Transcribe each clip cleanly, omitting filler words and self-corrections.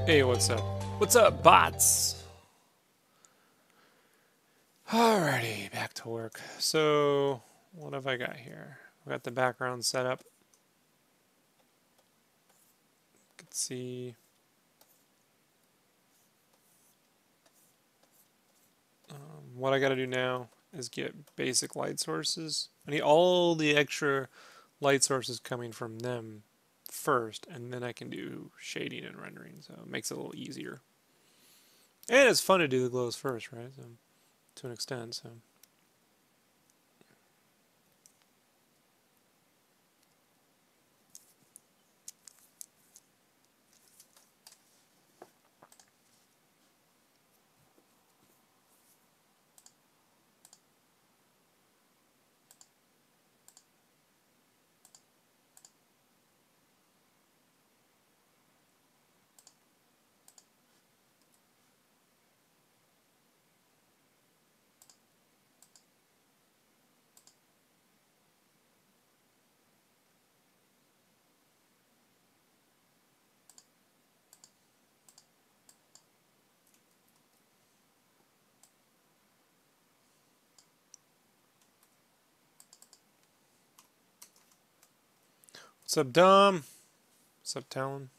Hey, what's up? What's up, bots? Alrighty, back to work. So, what have I got here? I've got the background set up. You can see. What I gotta do now is get basic light sources. I need all the extra light sources coming from them first, and then I can do shading and rendering, so it makes it a little easier. And it's fun to do the glows first, right? So, to an extent, so. What's up, Dom? What's up, Talon?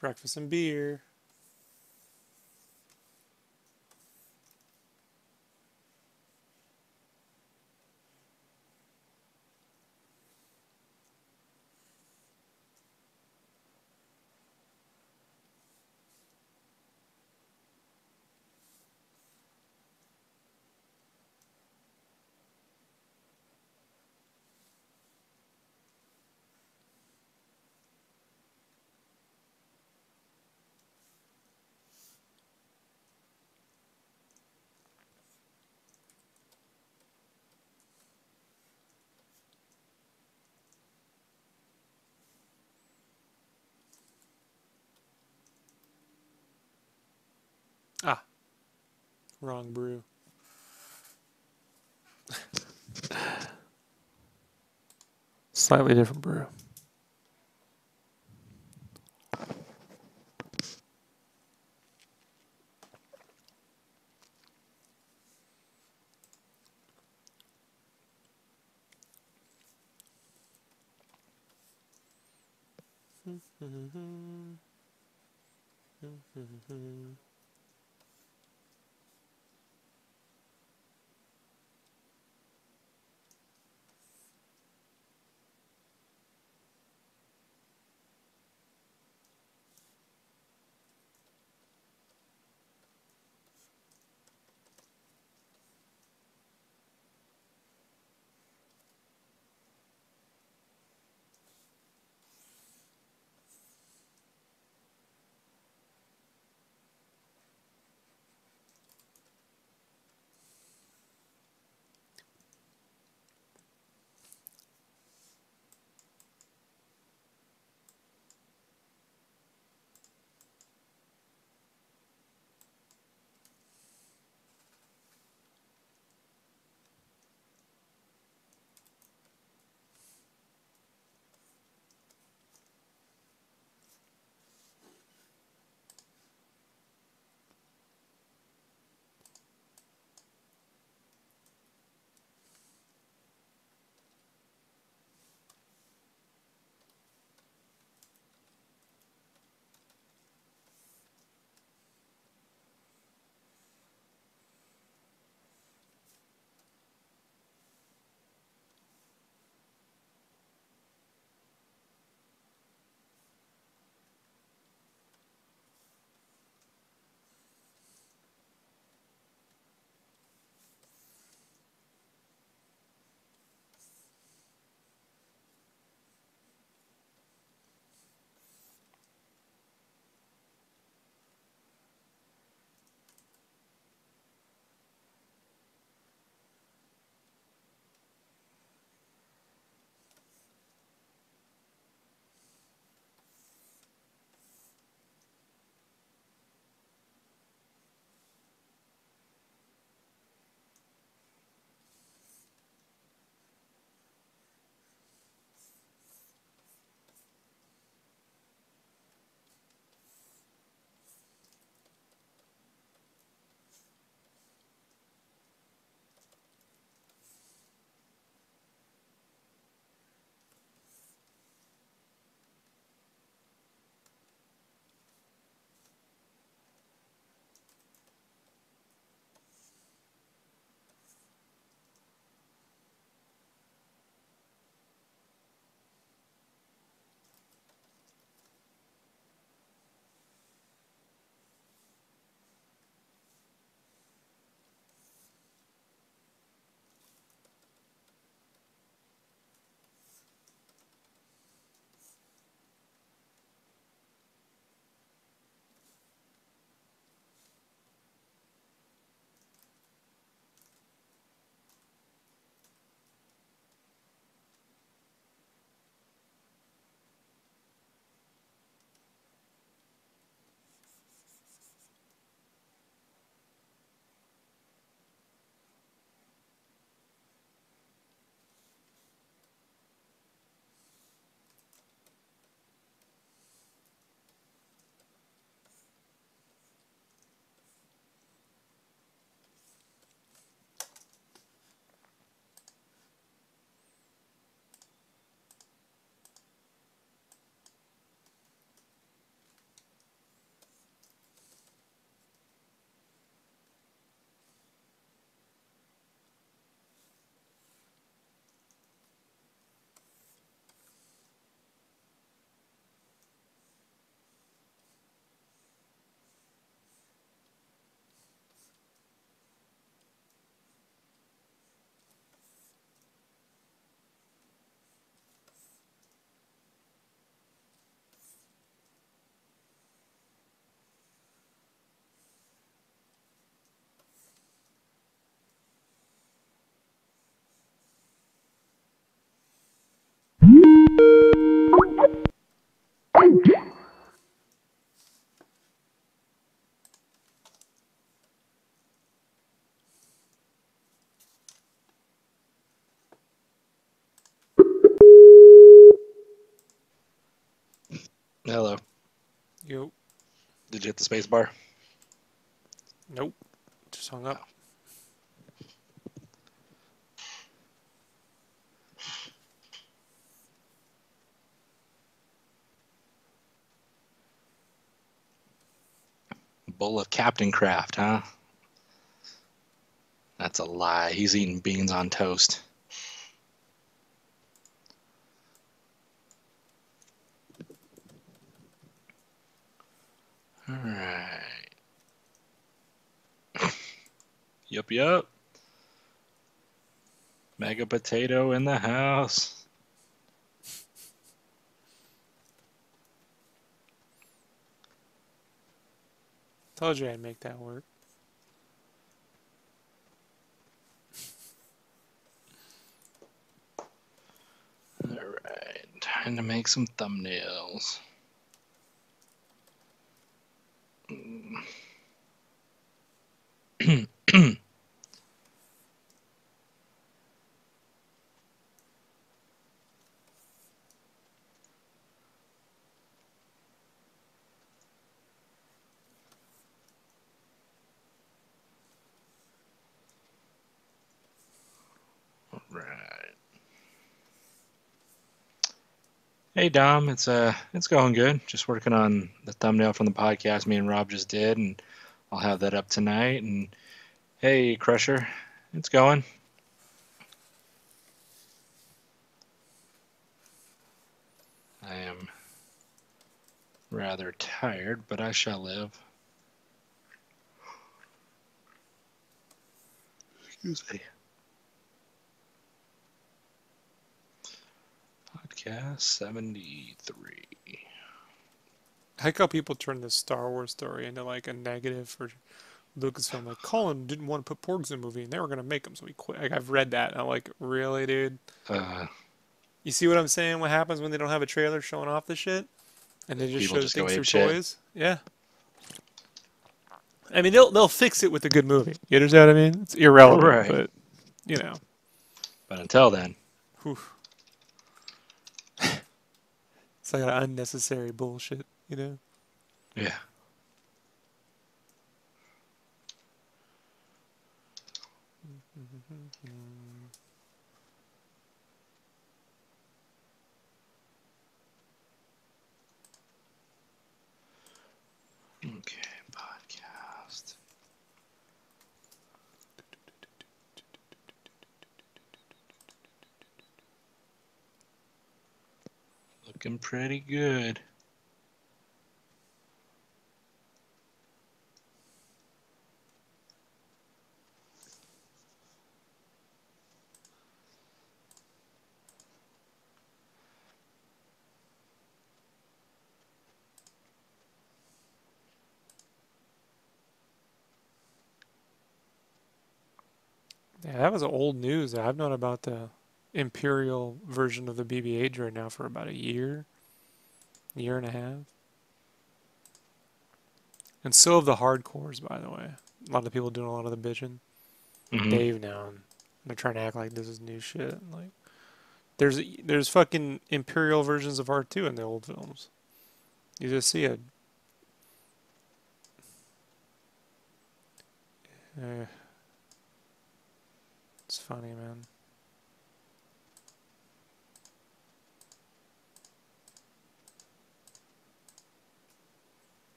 Breakfast and beer. Ah, wrong brew. Slightly different brew. the space bar? Nope. Just hung up. Bowl of Captain Kraft, huh? That's a lie. He's eating beans on toast. All right. Yup. Mega Potato in the house. Told you I'd make that work. All right. Time to make some thumbnails. Right. Hey Dom, it's going good. Just working on the thumbnail from the podcast me and Rob just did, and I'll have that up tonight. And hey Crusher, it's going. I am rather tired, but I shall live. Excuse me. Podcast 73. I like how people turn this Star Wars story into like a negative for Lucasfilm. Like, Colin didn't want to put porgs in the movie, and they were gonna make them, so he quit. Like, I've read that, and I'm like, really, dude? You see what I'm saying? What happens when they don't have a trailer showing off the shit, and they just People show just go things through apeshit. toys? Yeah. I mean, they'll fix it with a good movie. You understand what I mean? It's irrelevant, Right. but you know. But until then, Whew. It's like an unnecessary bullshit, you know? yeah. Okay, podcast. Looking pretty good. Yeah, that was old news. I've known about the Imperial version of the BB-8 droid now for about a year and a half. And so have the hardcores, by the way. A lot of people doing a lot of the bitching. Mm-hmm. Dave now, and they're trying to act like this is new shit. Like, there's fucking Imperial versions of R2 in the old films. You just see it. It's funny, man.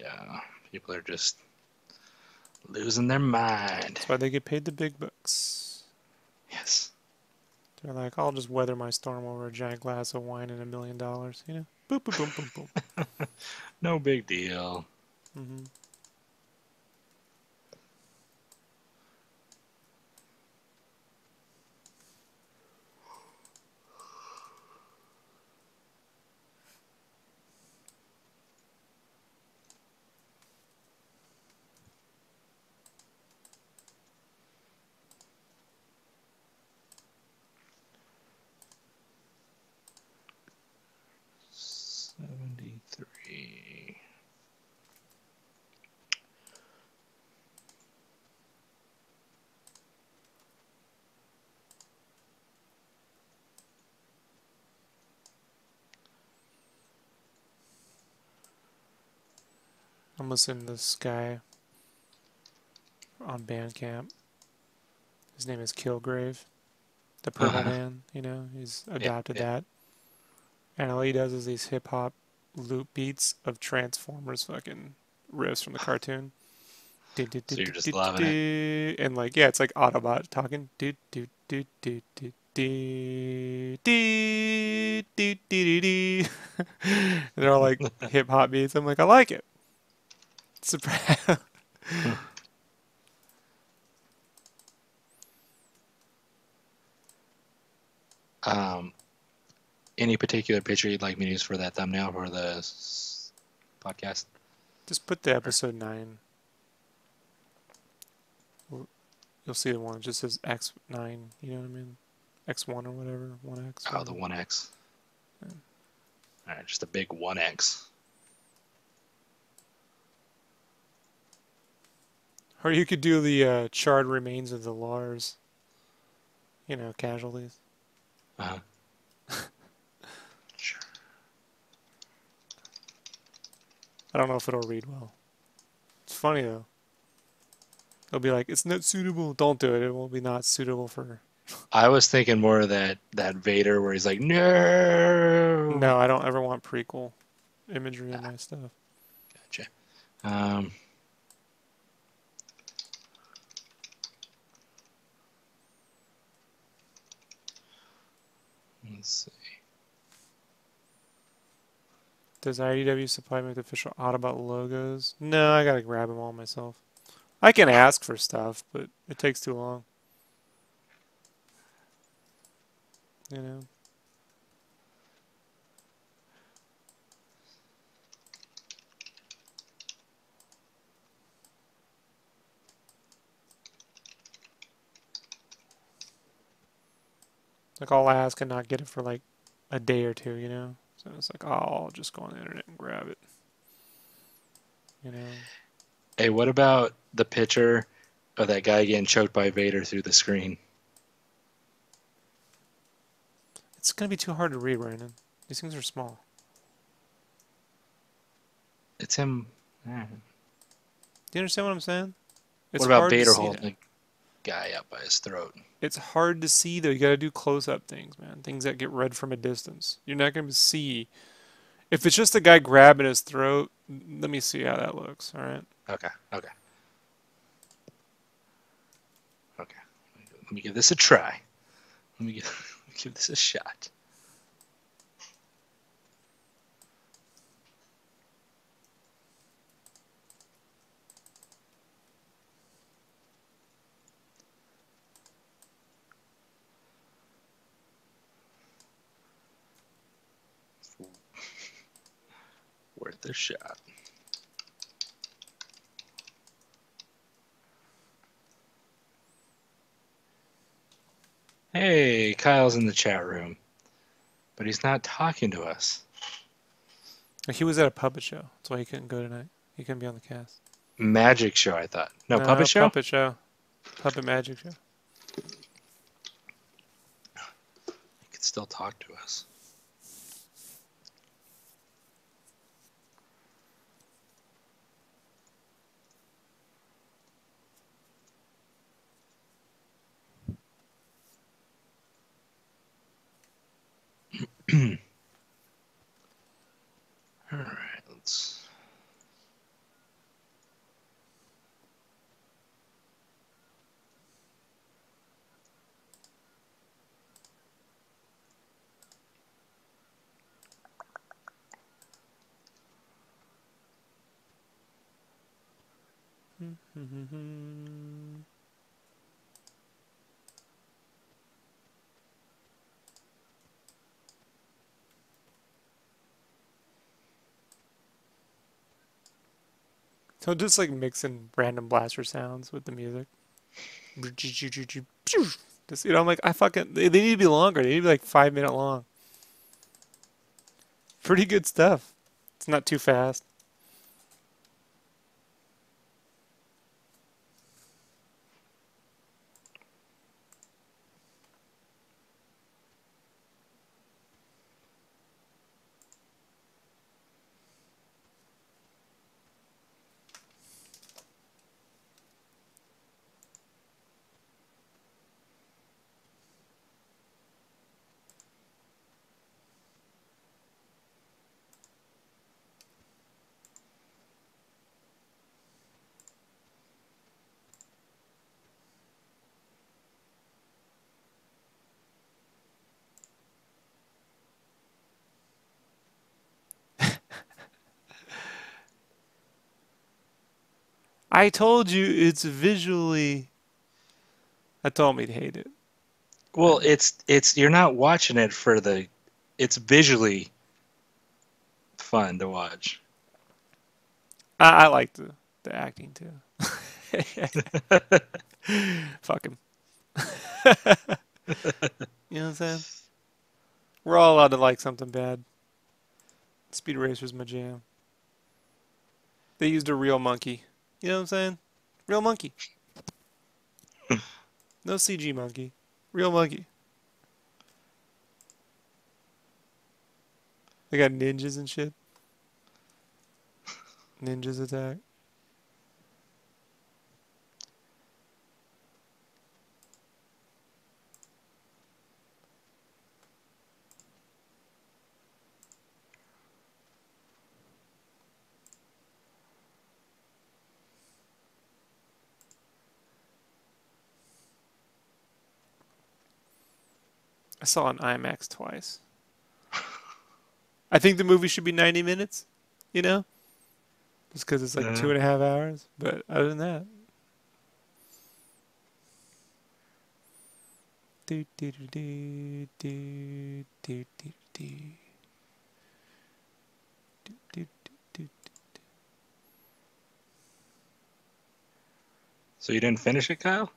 Yeah, people are just losing their mind. That's why they get paid the big bucks. Yes. They're like, I'll just weather my storm over a giant glass of wine and $1 million, you know? Boop, boop, boom, boom, boom. No big deal. Mm-hmm. $73. I'm listening to this guy on Bandcamp. His name is Kilgrave, the Purple Uh-huh. Man. You know, he's Yeah, adapted yeah. that, and all he does is these hip hop loop beats of Transformers fucking riffs from the cartoon. So you're just loving it. And like, yeah, it's like Autobot talking. Do do do do do do do do do do. They're all like hip hop beats. I'm like, I like it. Surprise. Um, any particular picture you'd like me to use for that thumbnail for the podcast? Just put the Or, episode 9. You'll see the one. It just says X9. You know what I mean? X1 or whatever. 1X. oh, the Whatever. 1X. Yeah. All right, just a big 1X. Or you could do the charred remains of the Lars. You know, casualties. Uh-huh. Sure. I don't know if it'll read well. It's funny though. They'll be like, it's not suitable. Don't do it. It will be not suitable for. I was thinking more of that Vader where he's like, no. No, I don't ever want prequel imagery in Ah, my stuff. gotcha. Um, let's see. Does IDW supply me with official Autobot logos? No, I gotta grab them all myself. I can ask for stuff, but it takes too long. You know. Like I'll ask and not get it for like a day or two, you know? So it's like, oh, I'll just go on the internet and grab it. You know? Hey, what about the picture of that guy getting choked by Vader through the screen? It's gonna be too hard to read, Brandon. These things are small. It's him. Do you understand what I'm saying? It's What about hard to Vader see holding that. the guy up by his throat? It's hard to see though. You gotta do close up things, man. Things that get read from a distance. You're not gonna see if it's just a guy grabbing his throat. Let me see how that looks. All right. Okay, okay, okay. Let me give this a try. Let me give this a shot. Worth a shot. Hey, Kyle's in the chat room, but he's not talking to us. He was at a puppet show. That's why he couldn't go tonight. He couldn't be on the cast. Magic show, I thought. No, No, puppet show? puppet show. Puppet magic show. He could still talk to us. All right, let's. So just like mixing random blaster sounds with the music. Just, I'm like, I fucking. They need to be longer. They need to be like 5 minute long. Pretty good stuff. It's not too fast. I told you it's visually. I told me to hate it. Well, it's you're not watching it for the. It's visually fun to watch. I like the acting too. Fuck him. You know what I'm saying? We're all allowed to like something bad. Speed Racer's my jam. They used a real monkey. You know what I'm saying? Real monkey. No CG monkey. Real monkey. They got ninjas and shit. Ninjas attack. I saw it in IMAX twice. I think the movie should be 90 minutes, you know? Just because it's like Uh, 2.5 hours. But other than that. Do, do, do, do, do, do, do, do. Do, do, do, do. so you didn't finish it, Kyle?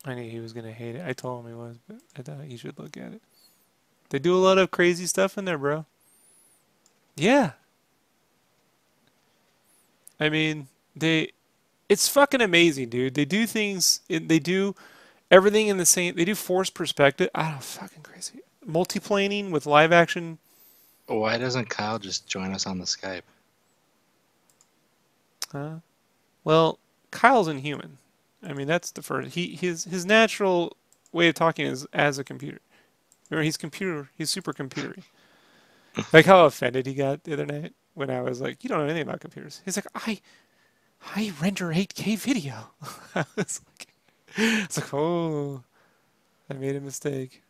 I knew he was going to hate it. I told him he was, but I thought he should look at it. They do a lot of crazy stuff in there, bro. Yeah. I mean, it's fucking amazing, dude. They do things, they do everything in the same, they do forced perspective. I don't know, fucking crazy. Multiplaning with live action. Why doesn't Kyle just join us on the Skype? Well, Kyle's inhuman. I mean, that's the first. His natural way of talking is as a computer. Remember, he's super computery. Like how offended he got the other night when I was like, "You don't know anything about computers." He's like, "I render 8K video." I was like, "Oh, I made a mistake.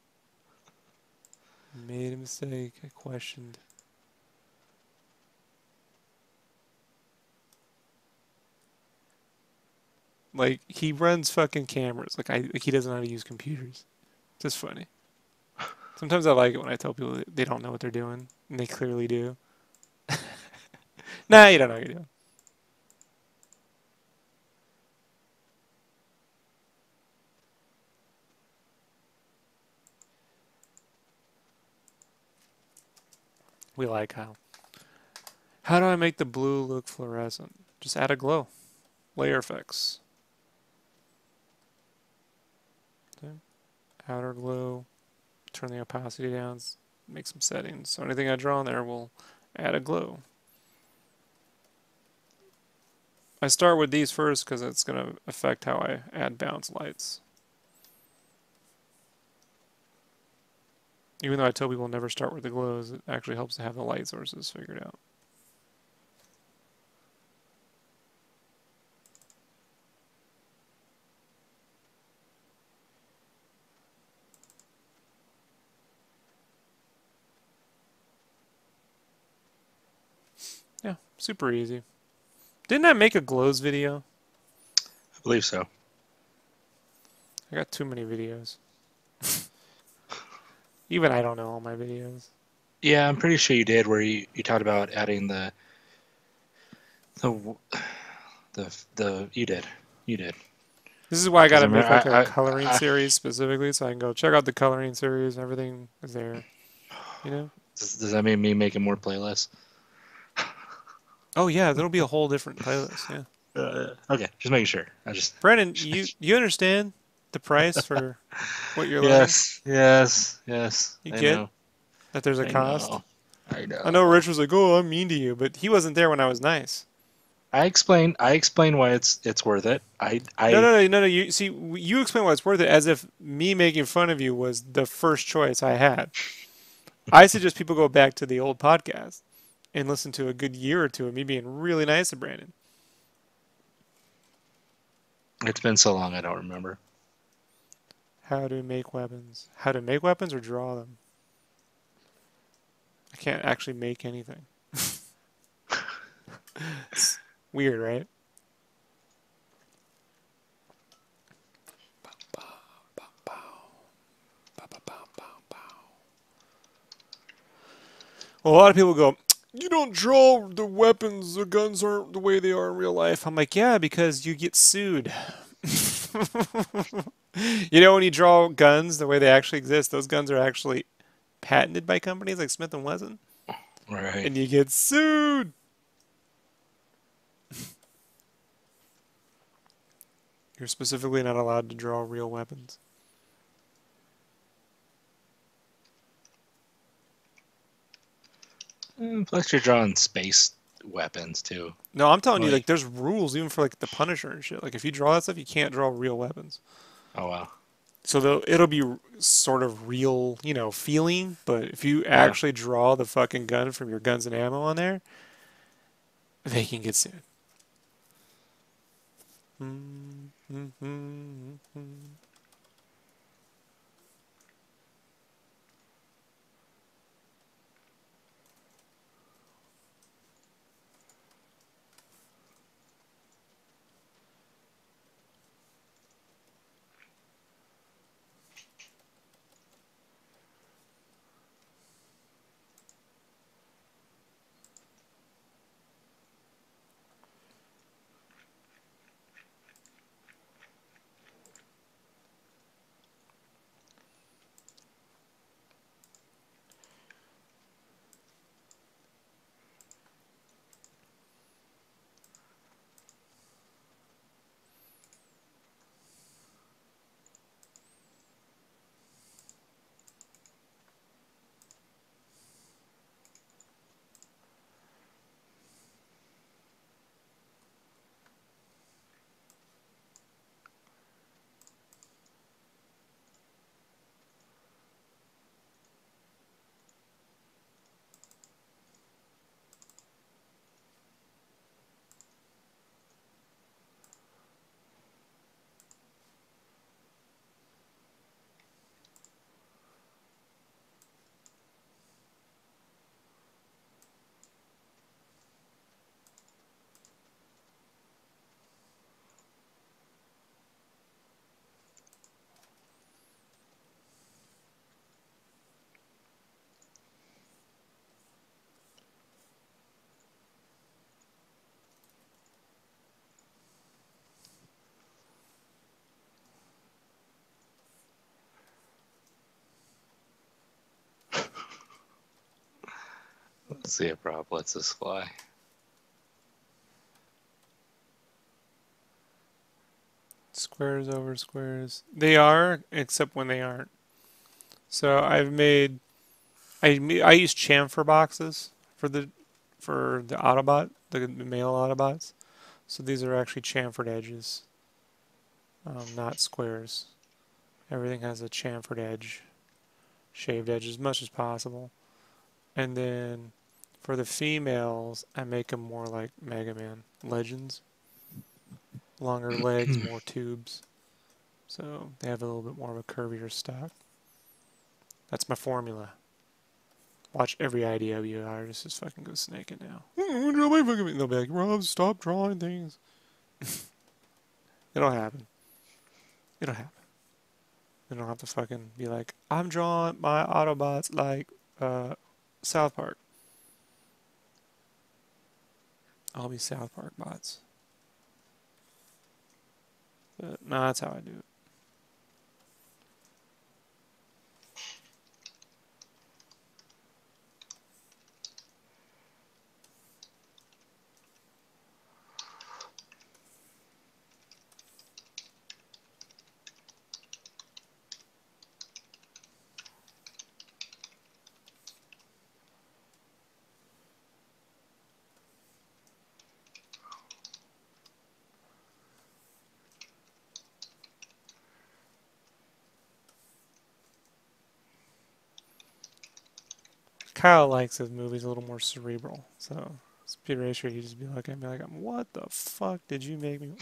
Made a mistake. I questioned." Like he runs fucking cameras. Like he doesn't know how to use computers. Just funny. Sometimes I like it when I tell people that they don't know what they're doing, and they clearly do. Nah, you don't know what you're doing. We like how. How do I make the blue look fluorescent? Just add a glow. Layer effects. Okay. Outer glow. Turn the opacity down. Make some settings. So anything I draw in there will add a glow. I start with these first because it's going to affect how I add bounce lights. Even though I tell people never start with the glows, it actually helps to have the light sources figured out. Yeah, super easy. Didn't I make a glows video? I believe so. I got too many videos. Even I don't know all my videos. Yeah, I'm pretty sure you did, where you talked about adding the you did. You did. This is why I 'Cause gotta I make remember, like a coloring series specifically so I can go check out the coloring series and everything is there. You know? does that mean me making more playlists? Oh yeah, there'll be a whole different playlist, yeah. Okay, just making sure. I just Brandon, you understand the price for what you're learning? yes. You I get know. that there's a I cost? know. I I know know. Rich was like, "Oh, I'm mean to you," but he wasn't there when I was nice. I explain why it's worth it. No. You see, you explain why it's worth it as if me making fun of you was the first choice I had. I suggest people go back to the old podcast and listen to a good year or two of me being really nice to Brandon. It's been so long I don't remember. How to make weapons. How to make weapons or draw them? I can't actually make anything. It's weird, right? Well, a lot of people go, you don't draw the weapons, the guns aren't the way they are in real life. I'm like, yeah, because you get sued. When you draw guns the way they actually exist, those guns are actually patented by companies like Smith and Wesson, Right. and you get sued. You're specifically not allowed to draw real weapons. Plus, you're drawing space weapons too. No, I'm telling you, Like, like, there's rules even for like the Punisher and shit. Like, if you draw that stuff, you can't draw real weapons. oh wow. So it'll be sort of real, feeling. But if you Yeah. actually draw the fucking gun from your guns and ammo on there, they can get sued. Let's see if Rob lets this fly. Squares over squares. They are, except when they aren't. So I use chamfer boxes for the Autobot, the male Autobots. So these are actually chamfered edges, not squares. Everything has a chamfered edge, shaved edge as much as possible. And then for the females, I make them more like Mega Man Legends. Longer legs, more tubes. So they have a little bit more of a curvier stock. That's my formula. Watch every IDW artist just fucking go snake it now. They'll be like, Rob, stop drawing things. It'll happen. It'll happen. They don't have to fucking be like, I'm drawing my Autobots like South Park. I'll be South Park bots. But no, that's how I do it. Kyle likes his movies a little more cerebral, so speed racer, he'd just be looking at me like, what the fuck did you make me?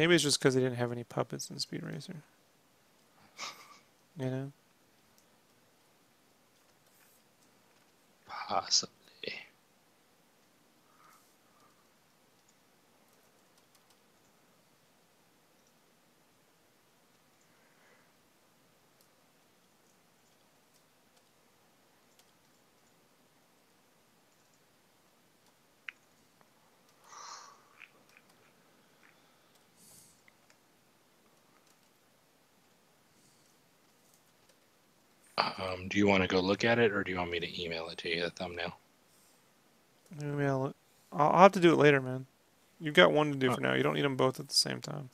Maybe it's just because they didn't have any puppets in Speed Racer. You know? Possibly. Do you want to go look at it, or do you want me to email it to you, the thumbnail? Email it. I'll have to do it later, man. You've got one to do Oh. for now. You don't need them both at the same time.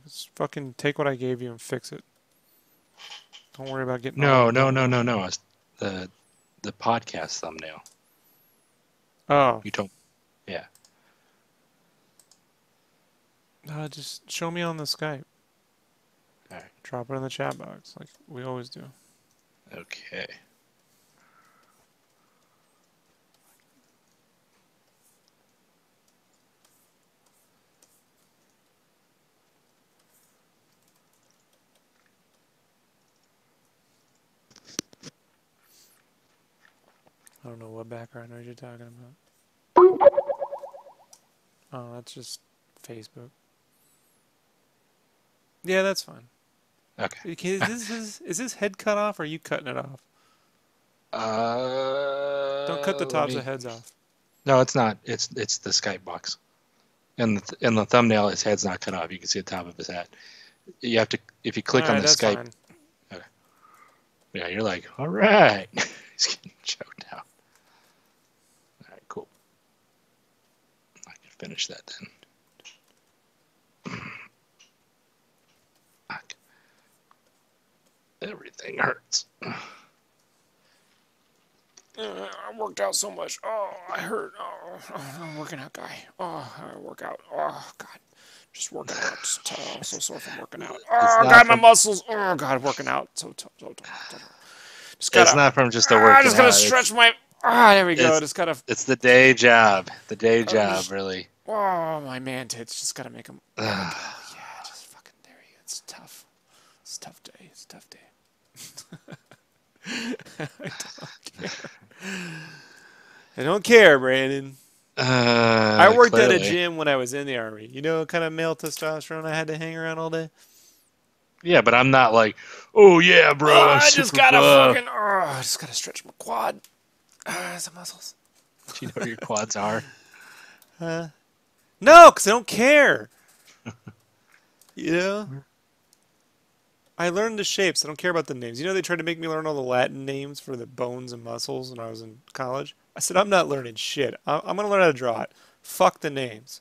Just fucking take what I gave you and fix it. Don't worry about getting all No. the... It's the podcast thumbnail. Oh. You told. Yeah. Just show me on the Skype. All right. Drop it in the chat box, like we always do. Okay. I don't know what background noise you're talking about. Oh, that's just Facebook. Yeah, that's fine. Okay. Is this head cut off, or are you cutting it off? Don't cut the Let tops me. of heads off. No, it's not. It's the Skype box, and in the thumbnail, his head's not cut off. You can see the top of his hat. You have to, if you click on the that's Skype. fine. Okay. Yeah, you're like, all right. He's getting choked out. All right, cool. I can finish that then. Everything hurts. I worked out so much. Oh, I hurt. Oh, I'm a working out guy. Oh, I work out. Oh, God. Just working out. Just so sore from working out. Oh, God, my muscles. Oh, God, working out. So tough. Just gotta, it's not from just a working just gotta out. stretch my... there we go. Just gotta... It's the day job. The day job, really. Oh, my man tits. Just gotta make them... yeah, just fucking... There you go. It's tough. It's a tough day. It's a tough day. I don't care. I don't care, Brandon. I worked clearly. at a gym when I was in the Army. You know what kind of male testosterone I had to hang around all day? Yeah, but I'm not like, oh yeah, bro. I'm I just gotta fucking... I just gotta stretch my quad. Some muscles. Do you know where your quads are? No, because I don't care. You know? I learned the shapes. I don't care about the names. You know, they tried to make me learn all the Latin names for the bones and muscles when I was in college. I said, I'm not learning shit. I'm going to learn how to draw it. Fuck the names.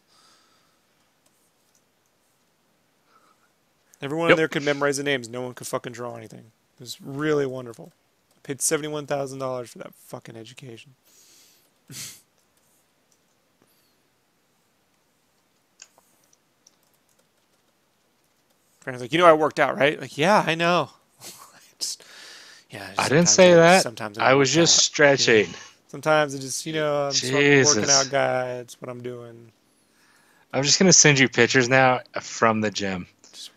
Everyone in there could memorize the names. No one could fucking draw anything. It was really wonderful. I paid $71,000 for that fucking education. Friends like, you know I worked out, right? Like, yeah, I know. I didn't say that. Sometimes I was just stretching. Yeah. Sometimes it just, I'm a working out guy. It's what I'm doing. I'm just gonna send you pictures now from the gym. Just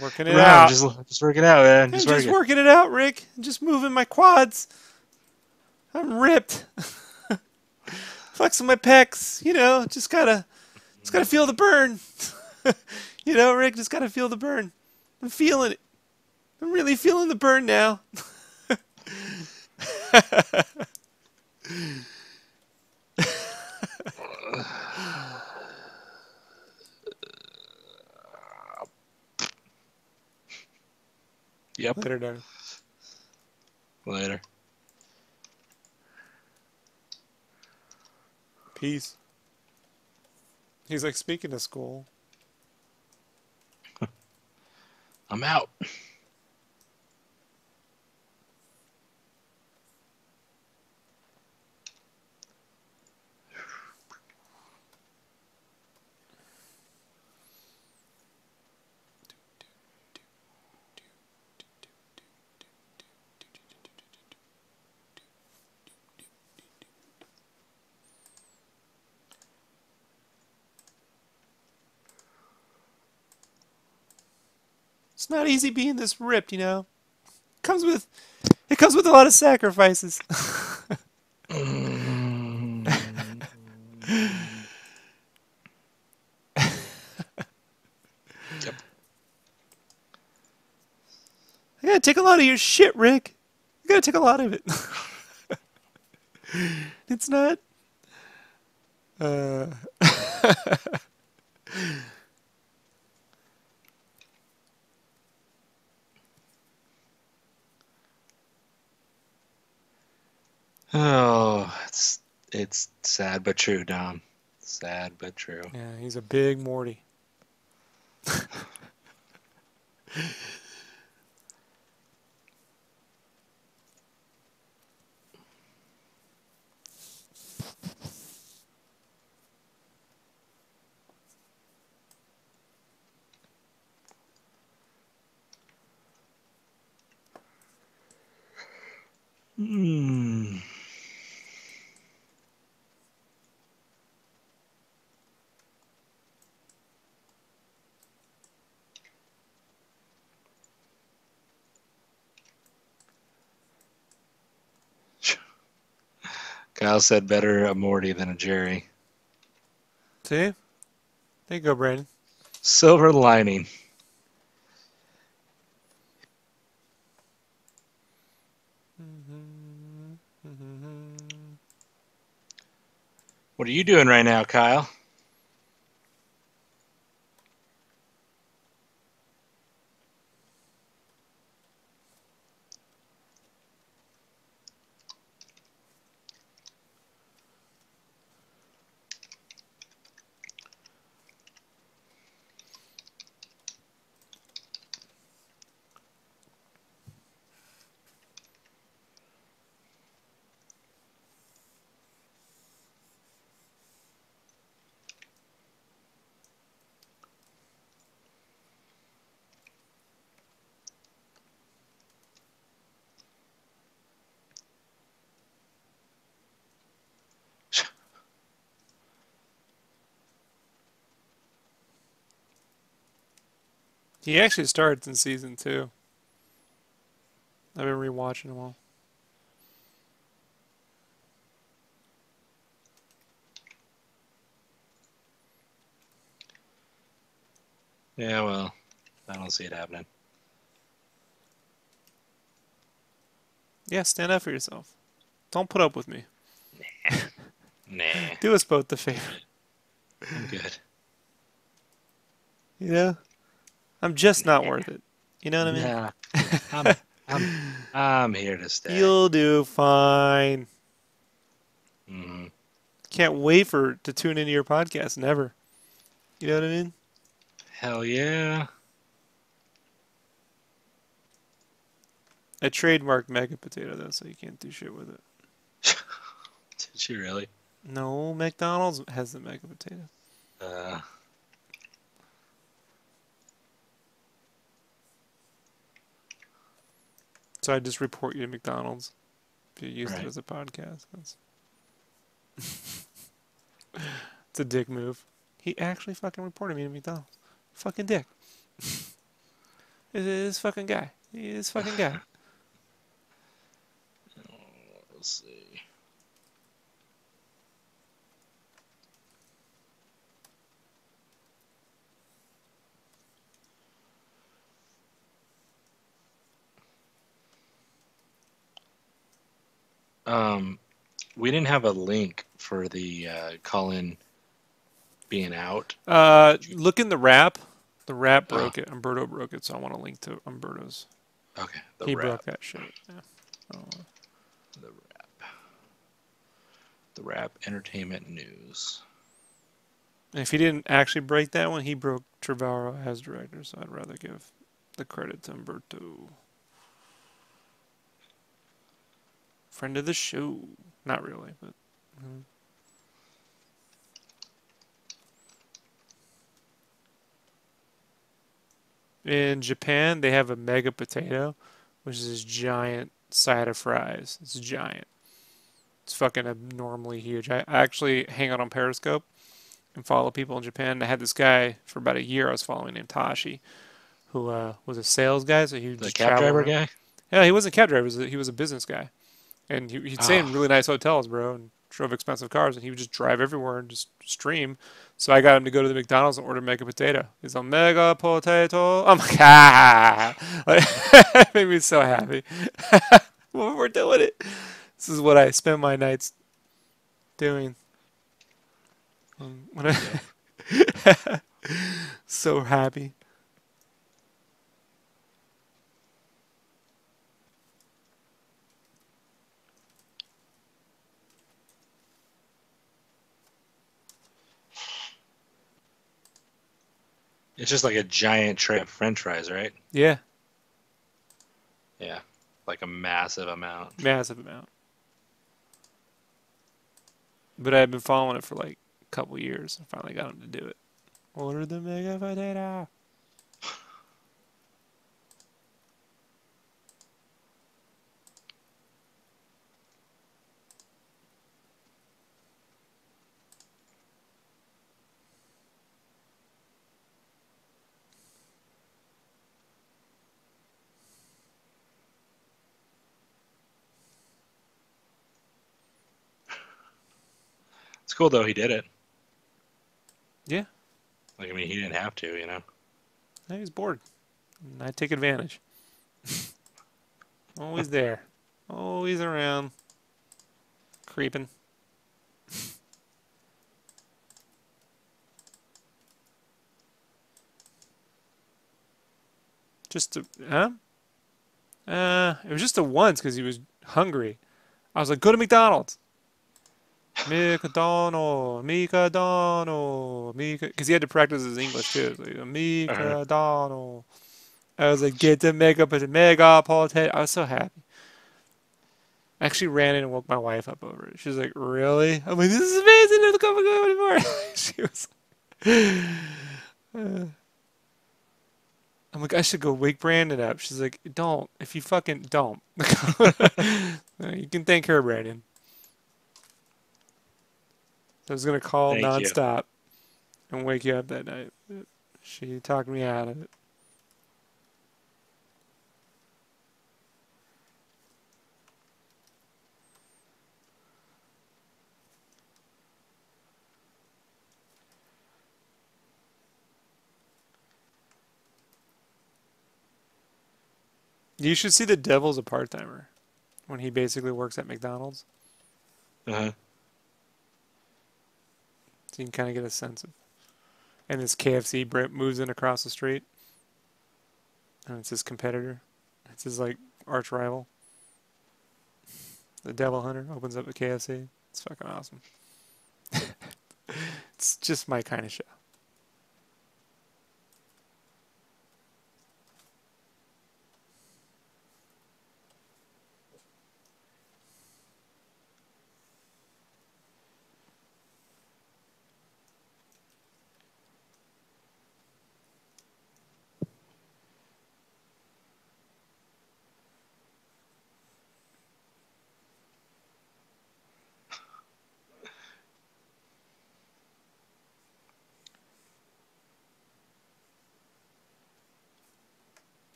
working it out. Just working out, man. Just working it out, Rick. Just moving my quads. I'm ripped. Flexing my pecs. Just gotta feel the burn. Rick, just gotta feel the burn. I'm feeling it. I'm really feeling the burn now. Yep. Later, darling. Later. Peace. He's like, speaking of school. I'm out. It's not easy being this ripped, you know. Comes with it comes with a lot of sacrifices. Mm. Yep. I gotta take a lot of your shit, Rick. I gotta take a lot of it. It's not. Uh, Oh, it's sad but true, Dom. Sad but true. yeah, he's a big Morty. Mm. Kyle said better a Morty than a Jerry. See? There you go, Brandon. Silver lining. What are you doing right now, Kyle? He actually starts in season 2. I've been rewatching them all. Yeah, well, I don't see it happening. Yeah, stand up for yourself. Don't put up with me. Nah, Do us both the favor. I'm good. You know? I'm just not worth it. You know what I mean? Nah, I'm I'm I'm here to stay. You'll do fine. Mm, Can't wait to tune into your podcast. Never. You know what I mean? hell yeah. I trademarked Mega Potato though, so you can't do shit with it. Did you really? No, McDonald's has the Mega Potato. Uh, So I just report you to McDonald's if you used it right. as a podcast. It's a dick move. He actually fucking reported me to McDonald's. Fucking dick. This fucking guy. This fucking guy. Let's see. Um, we didn't have a link for the Colin being out. Look in the wrap. The wrap Oh, broke it. Umberto broke it, so I want to link to Umberto's. okay. The He broke wrap. that shit. Yeah. Oh. The wrap. The wrap. Entertainment news. And if he didn't actually break that one, he broke Trevorrow as director, so I'd rather give the credit to Umberto. Friend of the show. Not really, but. In Japan, they have a mega potato, which is this giant side of fries. It's giant. It's fucking abnormally huge. I actually hang out on Periscope and follow people in Japan. I had this guy for about a year I was following named Tashi, who was a sales guy, so he would The just cab travel driver around. guy? Yeah, he wasn't a cab driver. He was a business guy, and he'd stay Oh, in really nice hotels, bro, and drove expensive cars, and he would just drive everywhere and just stream. So I got him to go to the McDonald's and order mega potato. He's a mega potato. I'm like, like, it made me so happy. Well, we're doing it. This is what I spend my nights doing. When yep. so happy. It's just like a giant tray of French fries, right? Yeah, Yeah, like a massive amount. massive amount. But I've been following it for like a couple years. I finally got him to do it. Order the mega potato. It's cool though. He did it. Yeah, Like, I mean, he didn't have to, he's bored. And I take advantage. Always there. Always around. Creeping. Just to, huh? It was just a once because he was hungry. I was like, go to McDonald's. McDonald, McDonald, because he had to practice his English too. Like, Uh-huh. McDonald. I was like, get the mega potato. I was so happy. I actually ran in and woke my wife up over it. She was like, really? I'm like, this is amazing. There's a couple anymore. She was. Uh, I'm like, I should go wake Brandon up. She's like, don't. If you fucking don't. You can thank her, Brandon. I was gonna call Thank you. nonstop and wake you up that night. She talked me out of it. You should see the Devil's a part-timer when he basically works at McDonald's. Uh-huh. So you can kind of get a sense of. And this KFC moves in across the street, and it's his competitor. It's his like arch rival. The Devil Hunter opens up a KFC. It's fucking awesome. It's just my kind of show.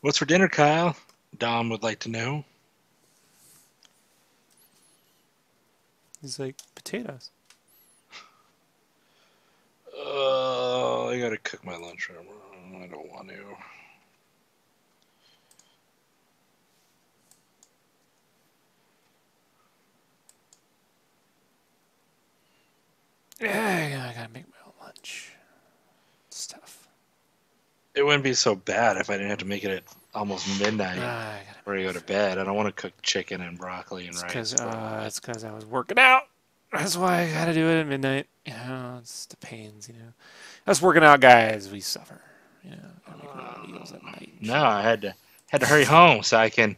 What's for dinner, Kyle? Dom would like to know. He's like potatoes. I gotta cook my lunch. I don't want to. Yeah, I gotta make my own lunch. Stuff. It wouldn't be so bad if I didn't have to make it at almost midnight I gotta where you go to bed. I don't want to cook chicken and broccoli and rice. it's because I was working out. That's why I gotta do it at midnight. You know, it's the pains. You know, us working out guys, we suffer. You know, gotta make our own meals at night. No, I had to hurry home so I can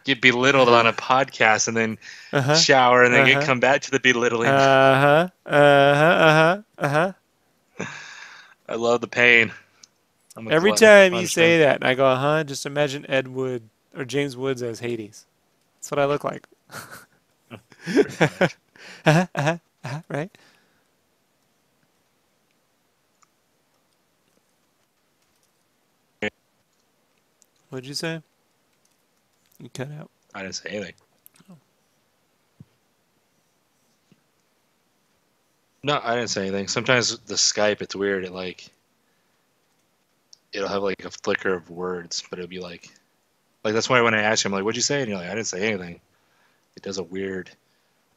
get belittled on a podcast and then Uh-huh. shower and then Uh-huh. come back to the belittling. Uh-huh. Uh-huh. Uh-huh. I love the pain. I'm a Every glutton for time you punishment. say that, and I go, uh-huh, just imagine Ed Wood or James Woods as Hades. That's what I look like. Pretty much. Right? What'd you say? You cut out. I didn't say anything. No, I didn't say anything. Sometimes the Skype, it's weird. It'll have like a flicker of words, but it'll be like that's why when I ask you, I'm like, "What'd you say?" And you're like, "I didn't say anything." It does a weird.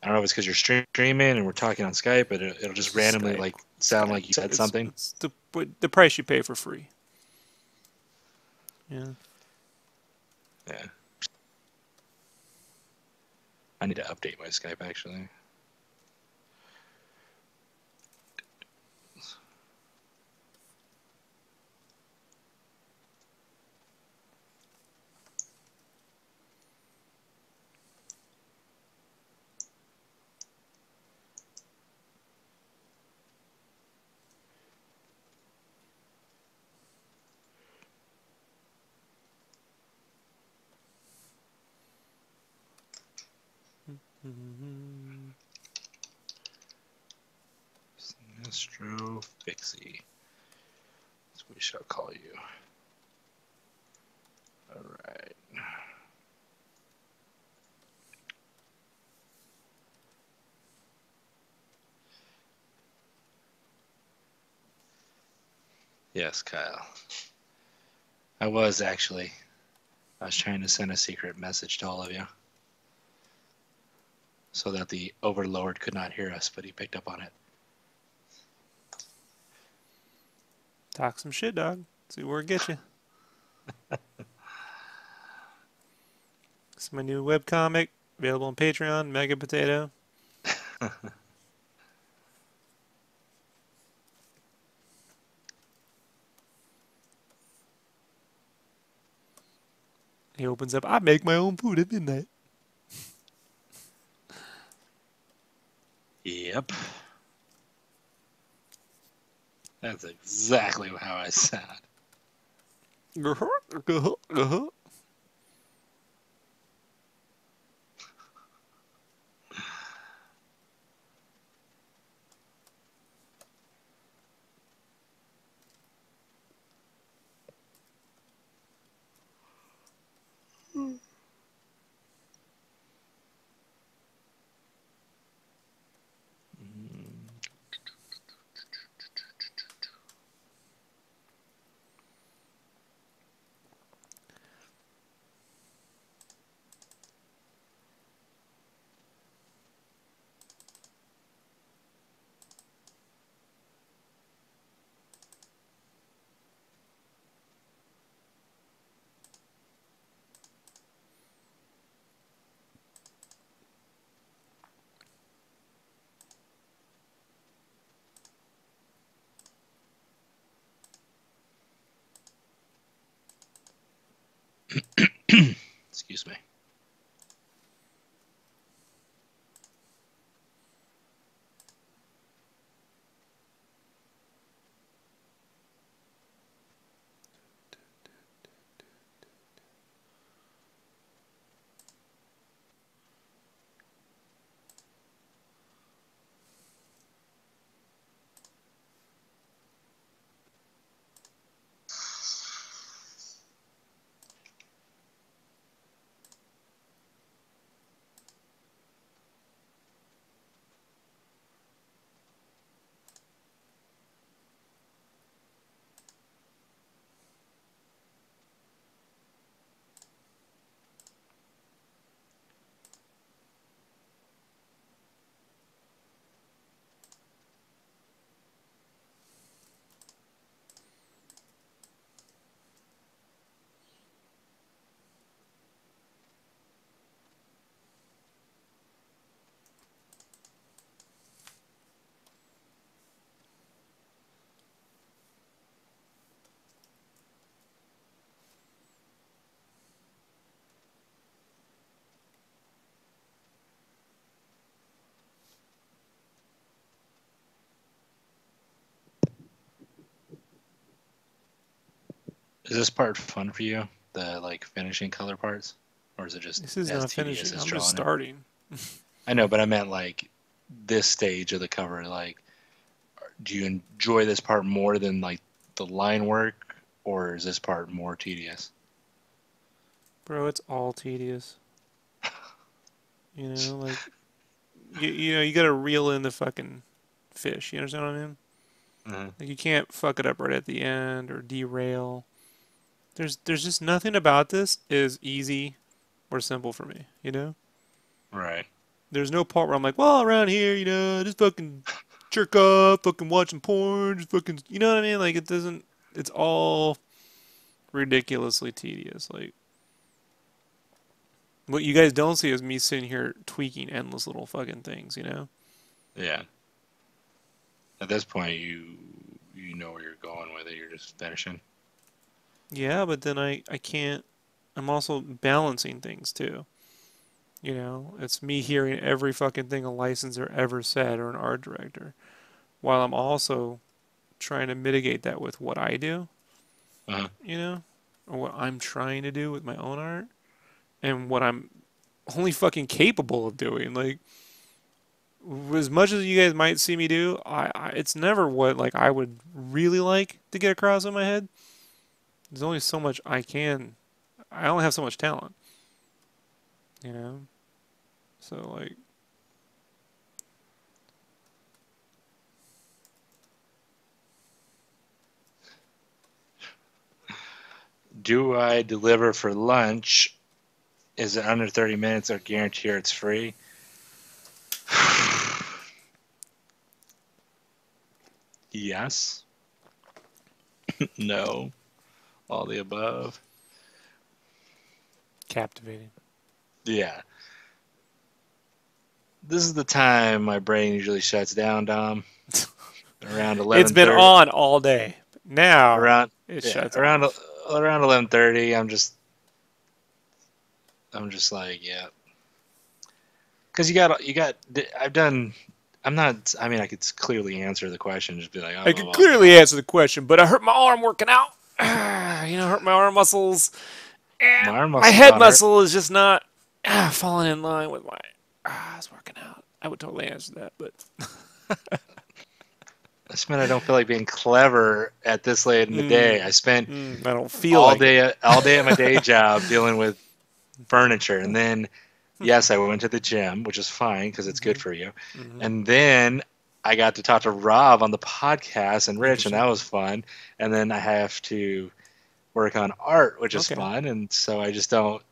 I don't know if it's because you're streaming and we're talking on Skype, but it'll just randomly Skype. like sound Skype. like you said It's something. it's the price you pay for free. Yeah. Yeah. I need to update my Skype actually. Mm-hmm. Sinestro Fixie. That's what we shall call you. All right. Yes, Kyle. I was actually. I was trying to send a secret message to all of you so that the Overlord could not hear us, but he picked up on it. Talk some shit, dog. See where it gets you. It's my new webcomic available on Patreon. Mega Potato. He opens up. I make my own food at midnight. Yep. That's exactly how I sound. Excuse me. Is this part fun for you? The like finishing color parts, or is it just This is as not tedious finishing. as I'm just drawing it? starting. I know, but I meant like this stage of the cover. Like, do you enjoy this part more than like the line work, or is this part more tedious? Bro, it's all tedious. Like you gotta reel in the fucking fish. You understand what I mean? Mm-hmm. Like you can't fuck it up right at the end or derail. There's just nothing about this is easy or simple for me. Right. There's no part where I'm like, well, around here, just fucking jerk off, fucking watching porn, just fucking, you know what I mean? Like it doesn't. It's all ridiculously tedious. Like what you guys don't see is me sitting here tweaking endless little fucking things. Yeah. At this point, you know where you're going with it. You're just finishing. Yeah, but then I can't. I'm also balancing things too. It's me hearing every fucking thing a licensor ever said or an art director, while I'm also trying to mitigate that with what I do, Uh-huh. or what I'm trying to do with my own art, and what I'm only fucking capable of doing. Like, as much as you guys might see me do, it's never what like I would really like to get across in my head. There's only so much I can. I only have so much talent, you know. So like, Do I deliver for lunch? Is it under 30 minutes or guarantee it's free? Yes. No. All the above. captivating. Yeah. This is the time my brain usually shuts down, Dom. Around It's been 11:30. on all day. Now Around it yeah, shuts off. around 11:30. I'm just like, yeah. Because you got. I've done. I'm not. I mean, I could clearly answer the question. Just be like, oh, I blah, could blah, clearly blah. answer the question, but I hurt my arm working out. Hurt my arm muscles, and My arm my muscles head not hurt. muscle is just not falling in line with my. It's working out. I would totally answer that, but This meant I don't feel like being clever at this late in the day. I spent I don't feel like it. all day at my day job dealing with furniture, and then yes, I went to the gym, which is fine because it's good for you. And then I got to talk to Rob on the podcast and Rich, and that Interesting. was fun. And then I have to work on art, which is Okay. fun. And so I just don't.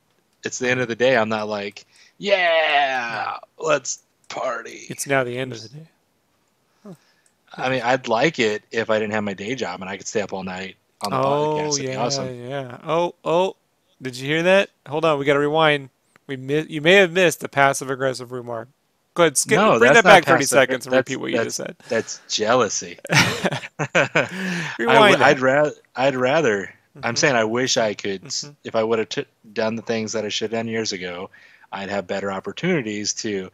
It's the end of the day. I'm not like, yeah, let's party. It's now the end of the day. I mean, I'd like it if I didn't have my day job and I could stay up all night on the Oh podcast. It'd be yeah, awesome. yeah. Oh, did you hear that? Hold on, we got to rewind. You may have missed the passive aggressive remark. Go ahead, No, bring that's that not back 30 passive. seconds and repeat what you just said. That's jealousy. Rewind that. I'd rather. I'm Hmm. saying I wish I could. Hmm. If I would have done the things that I should have done years ago, I'd have better opportunities to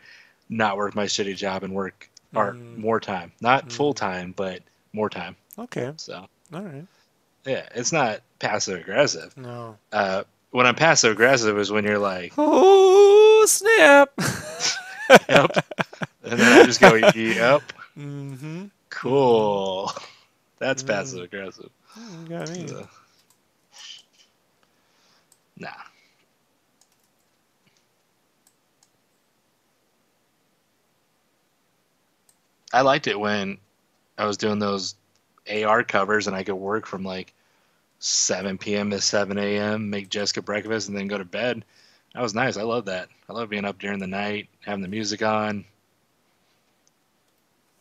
not work my shitty job and work art Mm, more time. Not full mm. time, but more time. Okay. So All right. yeah, it's not passive aggressive. No. When I'm passive aggressive is when you're like, Oh snap. yep, and then I just go, yep, Mm-hmm. Mm-hmm. cool. That's passive Mm. aggressive. You got me. Nah. I liked it when I was doing those AR covers and I could work from like 7 p.m. to 7 a.m., make Jessica breakfast, and then go to bed. That was nice. I love that. I love being up during the night, having the music on.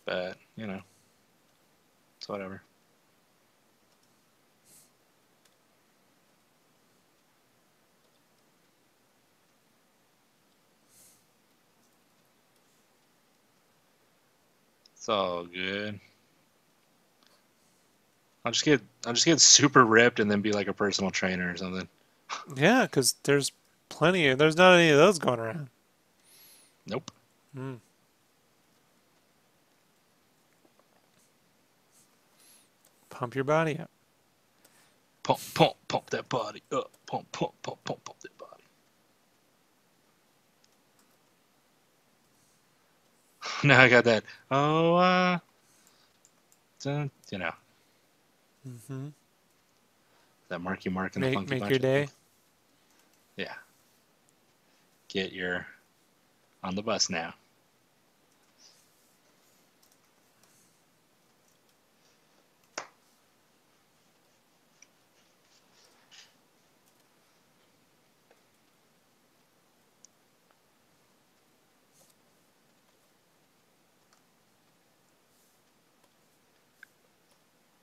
But, it's whatever. It's all good. I'll just get super ripped and then be like a personal trainer or something. Yeah, because there's not any of those going around. Nope. Mm. Pump your body up. Pump, pump, pump. that body up. Pump, pump, pump, pump, pump that body. Now I got that. Oh, you know, Mm-hmm. that Marky Mark and the Funky Make Bunch. your day. Yeah. You're on the bus now.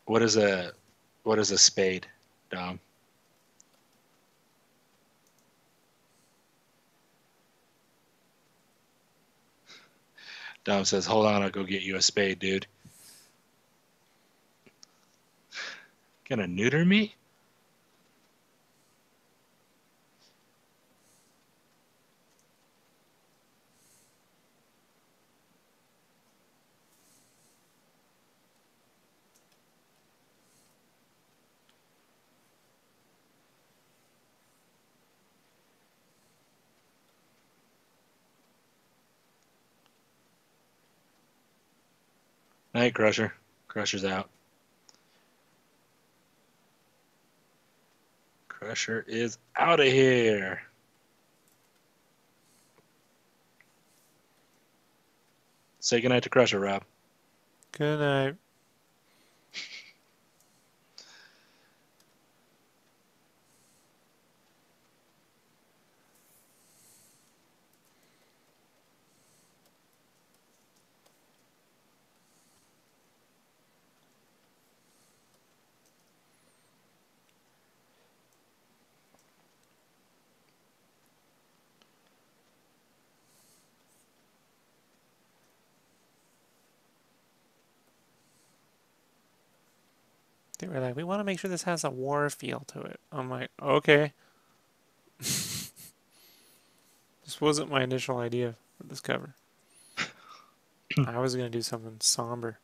What is a spade, Dom? Dom says, "Hold on, I'll go get you a spade, dude." Gonna neuter me? Night, Crusher. Crusher's out. Crusher is out of here. Say goodnight to Crusher, Rob. Good night. They were like, we want to make sure this has a war feel to it. I'm like, okay. This wasn't my initial idea for this cover. I was going to do something somber.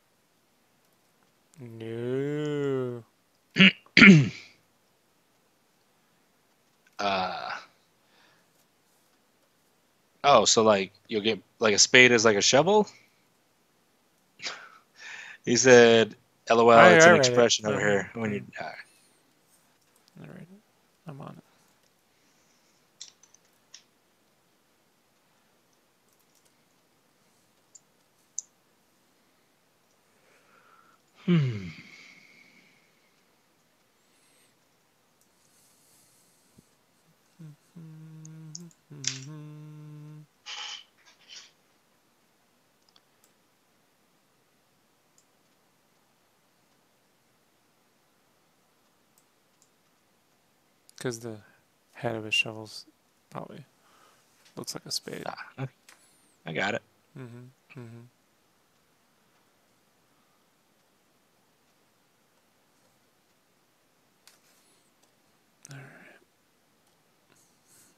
No. Oh, so like you'll get like a spade is like a shovel? He said, "LOL, it's I an read it. expression over here when you." I read it. I'm on it. Hmm. Because the head of his shovel's probably looks like a spade. Okay. I got it. Mm-hmm. Mm-hmm. All right.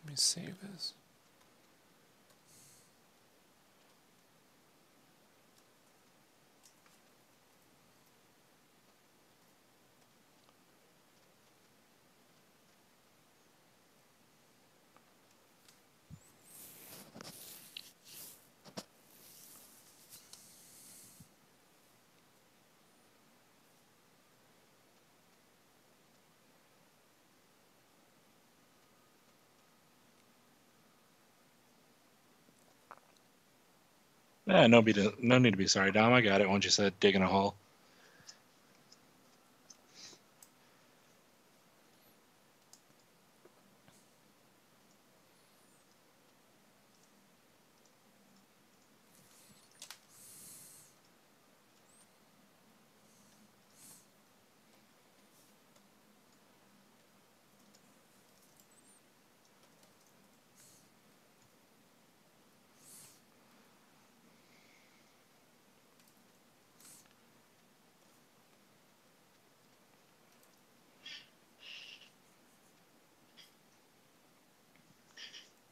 Let me save this. Yeah, no need to be sorry, Dom. I got it once you said digging a hole.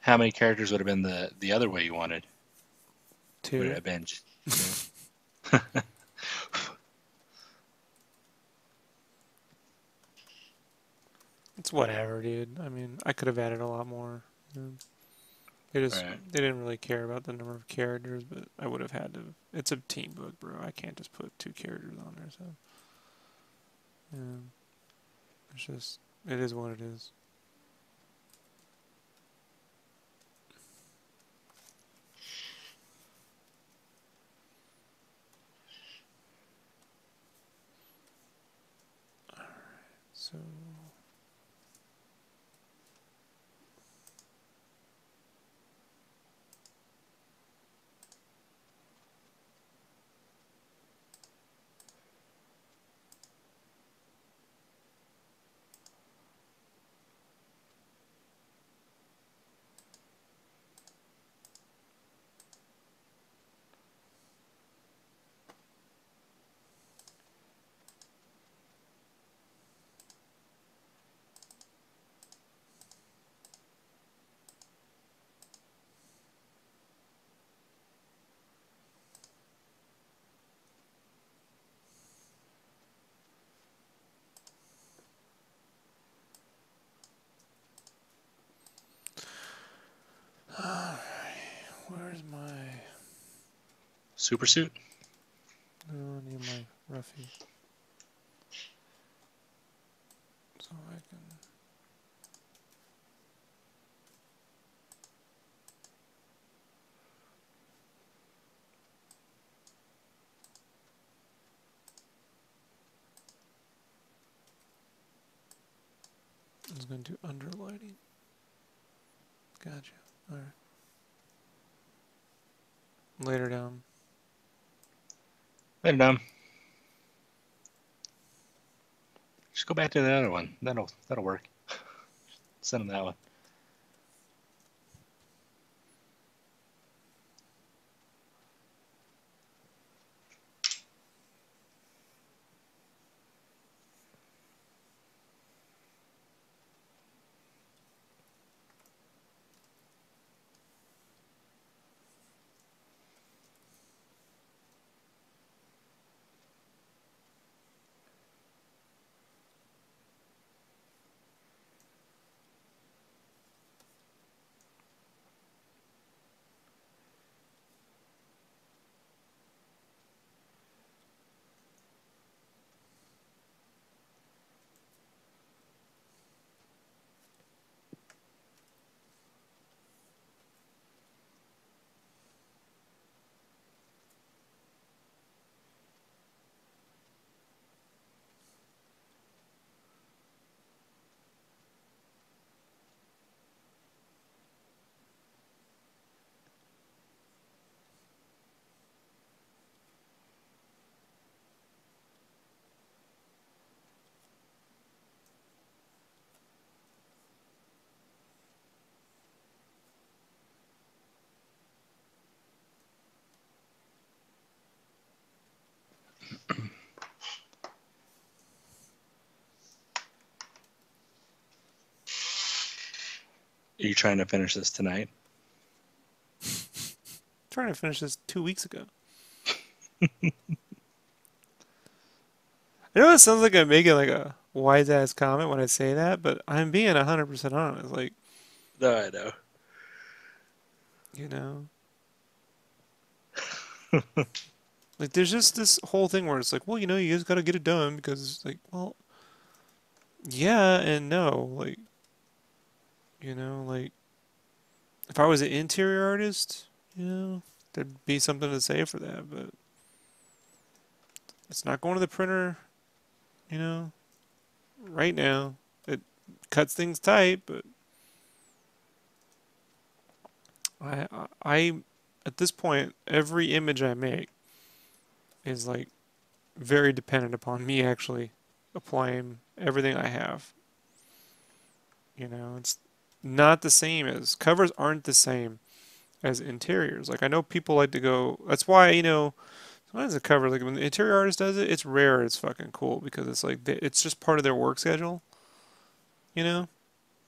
How many characters would have been the other way you wanted? Would it 2. have been? It's whatever, dude. I mean, I could have added a lot more. You know? Right. They didn't really care about the number of characters, but I would have had to. It's a team book, bro. I can't just put 2 characters on there. So, yeah, it's just it is what it is. So, where's my? Super suit. No, I need my roughy. So I can. I was gonna do underlighting. Gotcha. All right. Later down. Later, Dom. Just go back to the other one. That'll work. Send him that one. Are you trying to finish this tonight? Trying to finish this 2 weeks ago. I know it sounds like I'm making like a wise ass comment when I say that, but I'm being 100% honest. Like, No, I know. you know, like there's just this whole thing where it's like, well, you just got to get it done because it's like, well, yeah and no. Like, like if I was an interior artist, there'd be something to say for that, but it's not going to the printer, you know, right now. It cuts things tight, but I at this point, every image I make is like very dependent upon me actually applying everything I have. It's not the same as covers aren't the same as interiors. Like I know people like to go. That's why sometimes a cover like when the interior artist does it, it's rare. It's fucking cool because it's like it's just part of their work schedule. You know.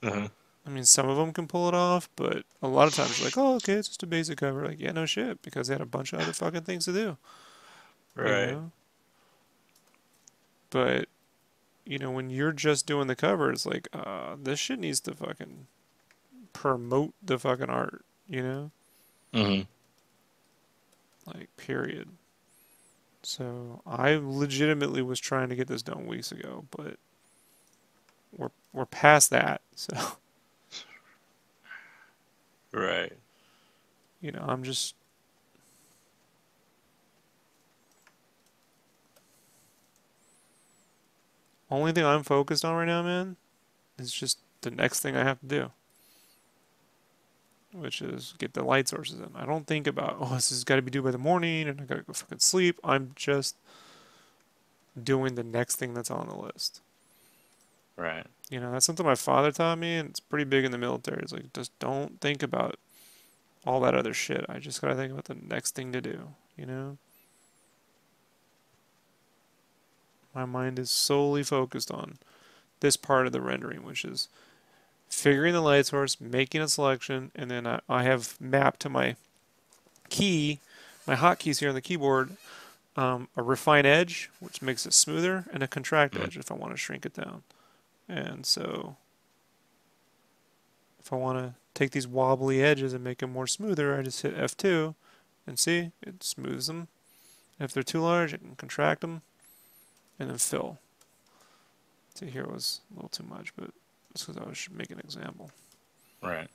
Uh-huh. I mean, some of them can pull it off, but a lot of times you're like, oh, okay, it's just a basic cover. Like, yeah, no shit, because they had a bunch of other fucking things to do. You Right. know. But you know, when you're just doing the cover, it's like, this shit needs to fucking promote the fucking art, you know? Mm-hmm. Like, period. So I legitimately was trying to get this done weeks ago, but we're past that. So, Right. you know, I'm just only thing I'm focused on right now, man, is just the next thing I have to do, which is get the light sources in. I don't think about, oh, this has got to be due by the morning and I got to go fucking sleep. I'm just doing the next thing that's on the list. Right. You know, that's something my father taught me, and it's pretty big in the military. It's like, just don't think about all that other shit. I just got to think about the next thing to do, you know? My mind is solely focused on this part of the rendering, which is figuring the light source, making a selection, and then I have mapped to my key, my hotkeys here on the keyboard, a refine edge, which makes it smoother, and a contract Mm. edge if I want to shrink it down. And so if I want to take these wobbly edges and make them more smoother, I just hit F2 and see, it smooths them. If they're too large, I can contract them and then fill. See, here was a little too much, but that's because I was making an example. Right.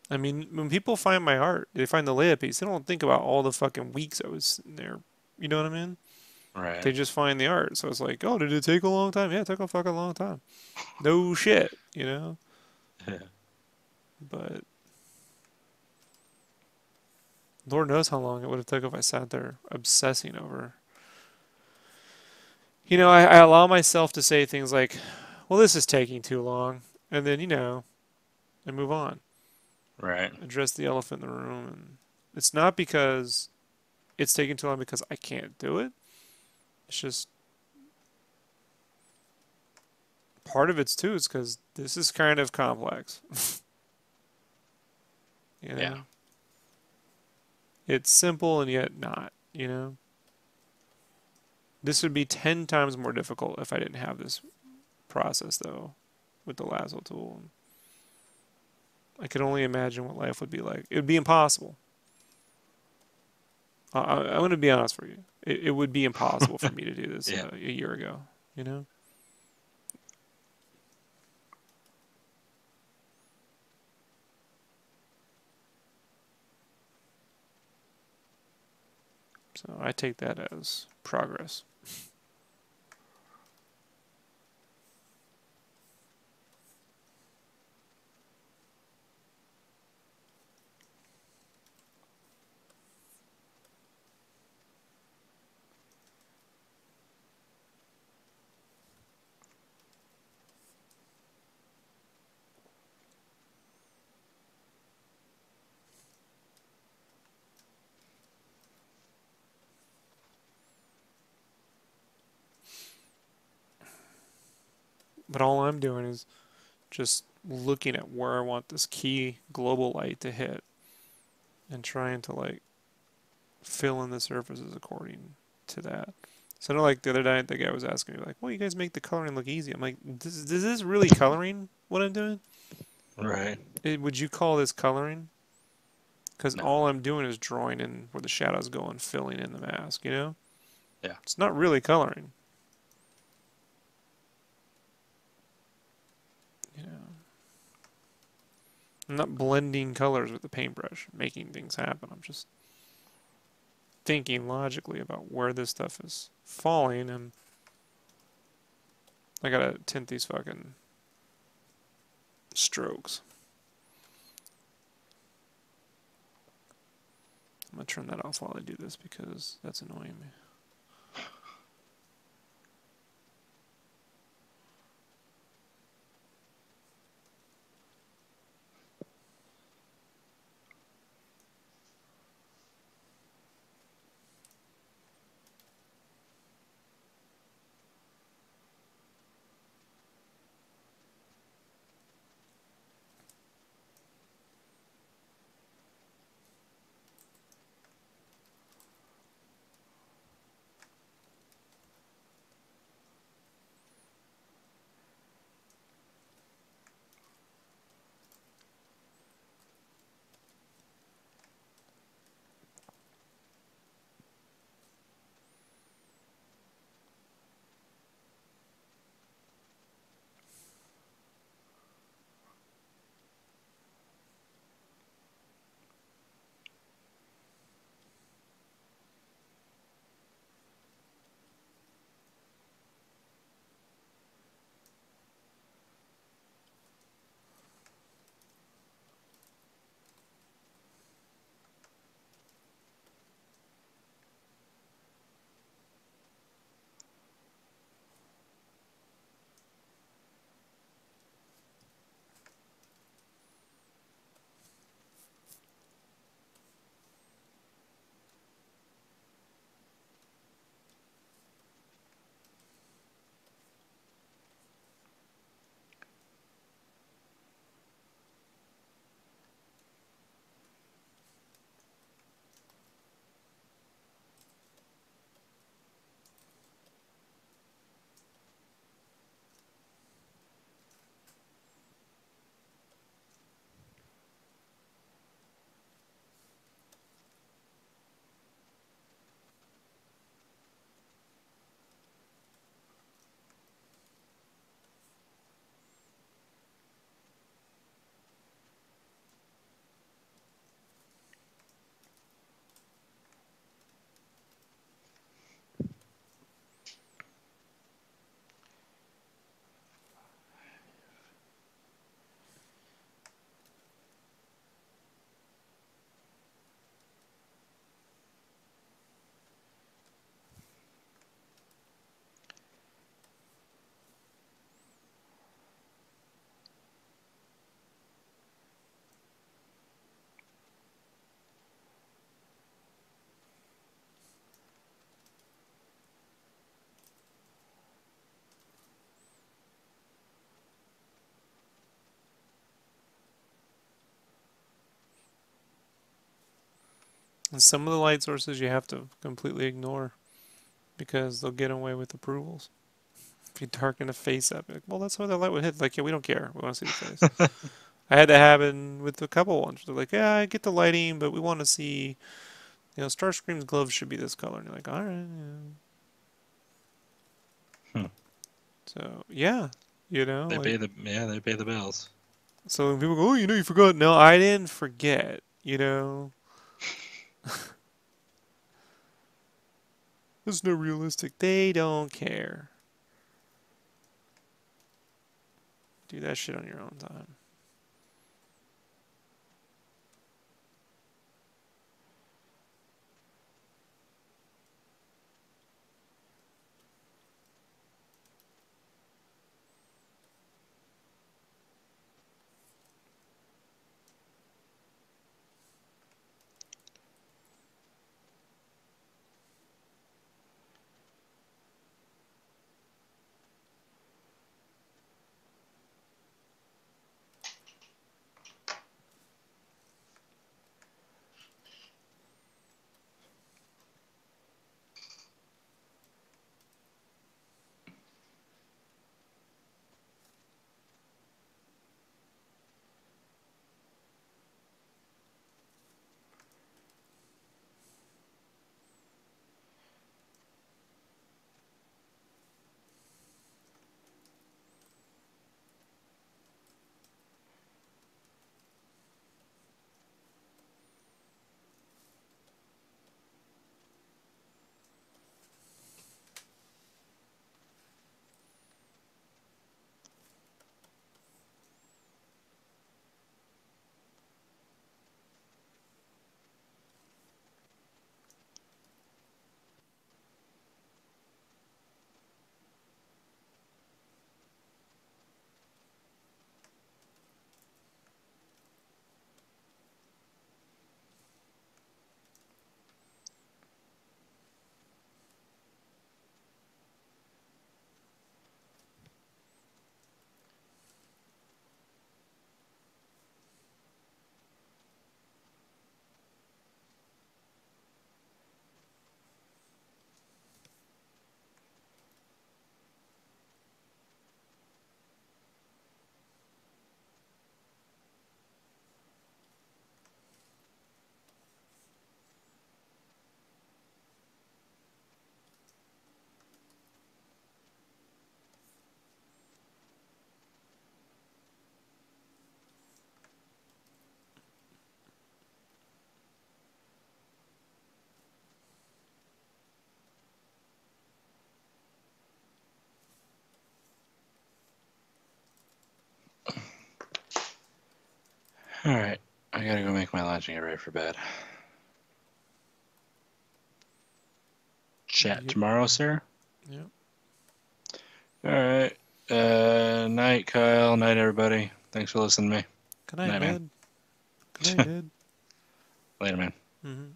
I mean, when people find my art, they find the layup piece, they don't think about all the fucking weeks I was sitting there. You know what I mean? Right. They just find the art. So it's like, oh, did it take a long time? Yeah, it took a fucking long time. No shit, you know? Yeah. But Lord knows how long it would have took if I sat there obsessing over. You know, I allow myself to say things like, well, this is taking too long. And then, you know, and move on. Right. Address the elephant in the room. And it's not because it's taking too long because I can't do it. It's just part of it's too is because this is kind of complex. You Yeah. know, it's simple and yet not. You know, this would be 10 times more difficult if I didn't have this process though, with the lasso tool. I could only imagine what life would be like. It would be impossible. I'm going to be honest for you. It would be impossible for me to do this Yeah. a year ago. You know, so I take that as progress. But all I'm doing is just looking at where I want this key global light to hit and trying to like fill in the surfaces according to that. So, not like the other night, the guy was asking me, like, well, you guys make the coloring look easy. I'm like, is this really coloring what I'm doing? Right. Would you call this coloring? Because No. all I'm doing is drawing in where the shadows go and filling in the mask, you know? Yeah. It's not really coloring, you know? I'm not blending colors with the paintbrush, making things happen. I'm just thinking logically about where this stuff is falling, and I gotta tint these fucking strokes. I'm gonna turn that off while I do this because that's annoying me. And some of the light sources you have to completely ignore because they'll get away with approvals. If you darken a face up, you're like, well, that's how the light would hit. Like, yeah, we don't care. We want to see the face. I had that happen with a couple ones. They're like, yeah, I get the lighting, but we want to see, Starscream's gloves should be this color. And you're like, all right. Yeah. Hmm. So, yeah, They like, pay the bills. so when people go, oh, you forgot. No, I didn't forget, It's no realistic. They don't care. Do that shit on your own time. All right, I gotta go make my lunch and get ready for bed. Chat Yep. tomorrow, sir. Yep. All right. Night, Kyle. Night, everybody. Thanks for listening to me. Good night, Night, man. Ned. Good night, Ned. Later, man. Mm-hmm.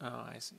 Oh, I see.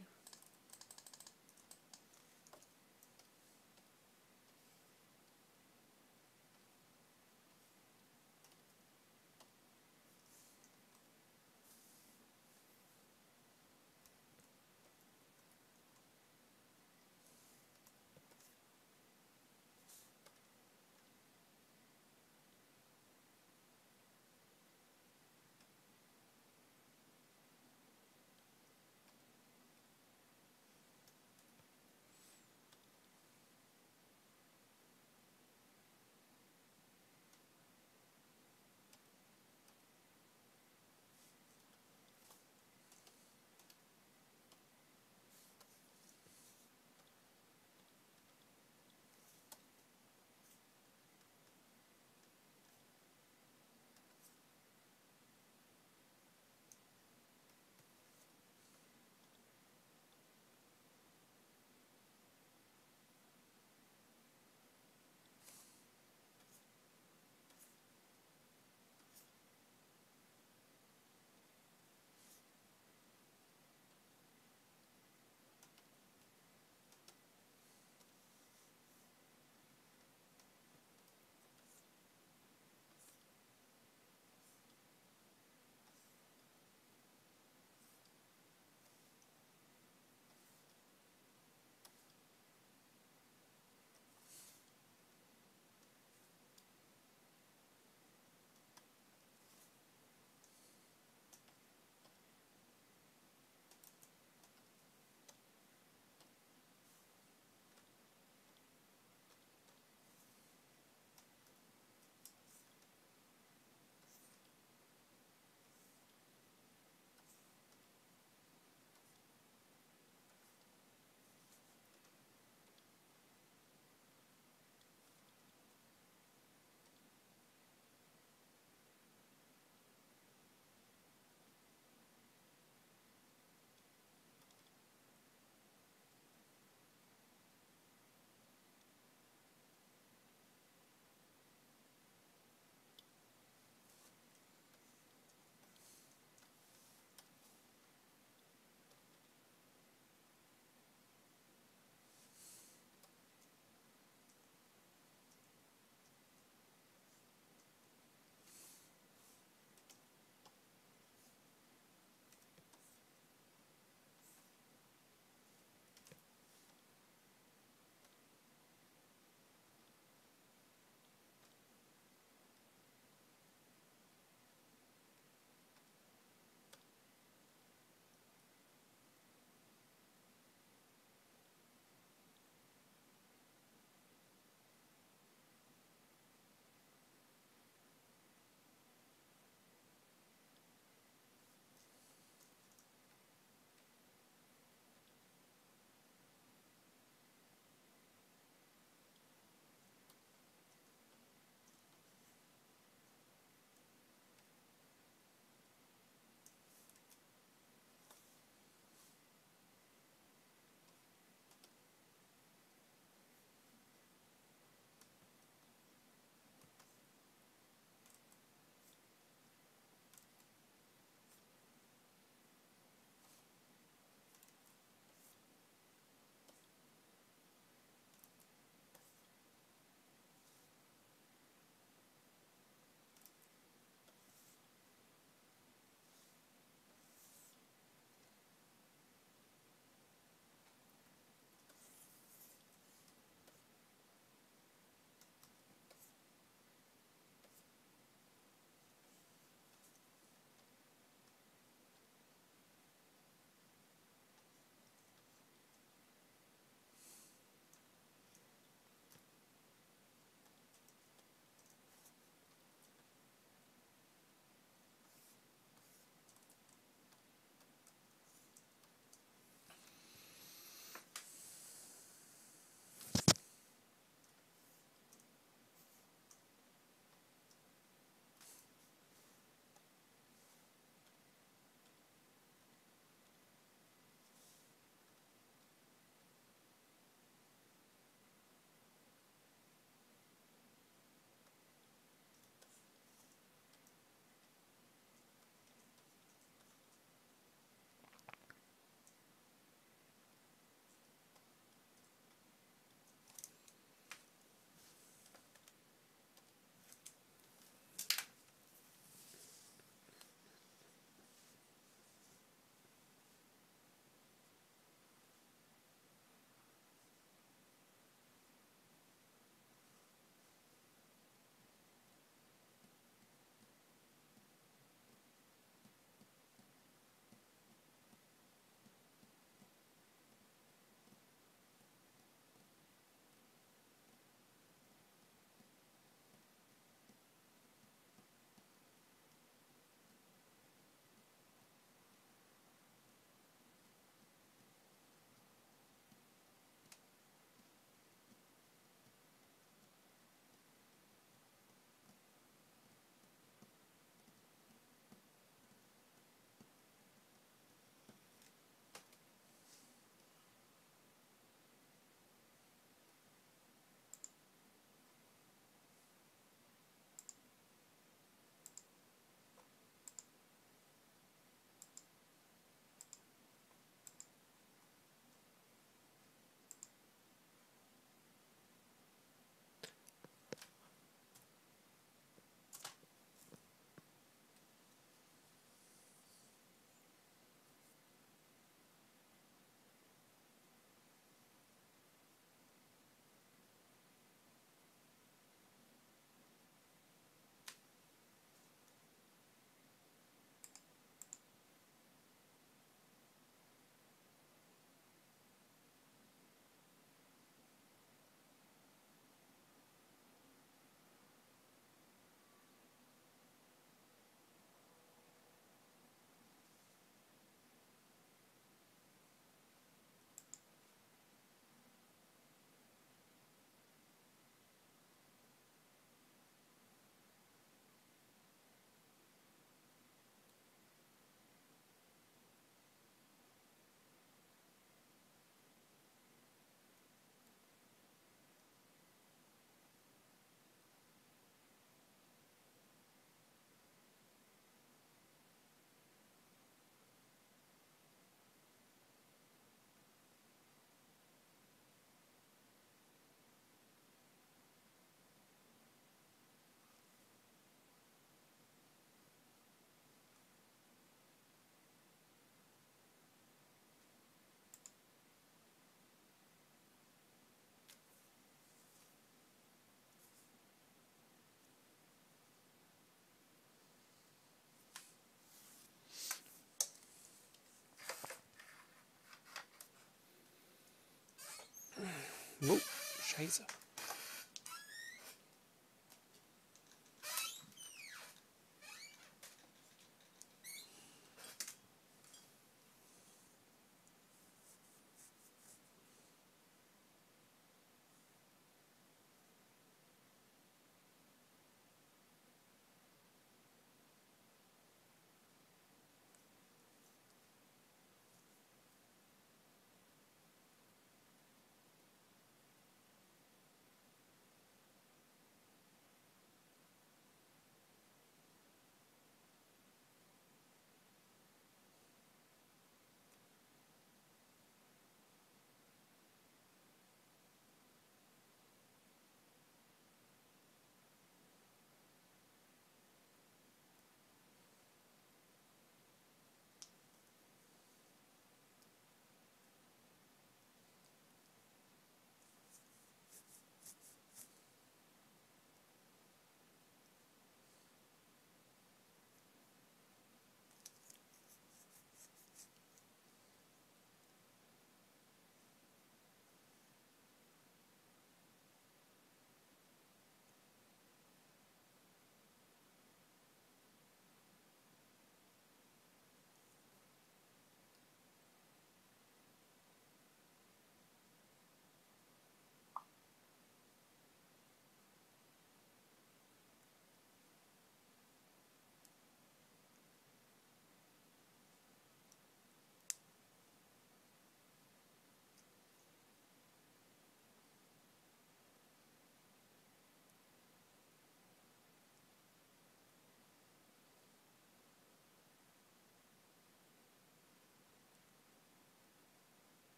Whoa, scheiße.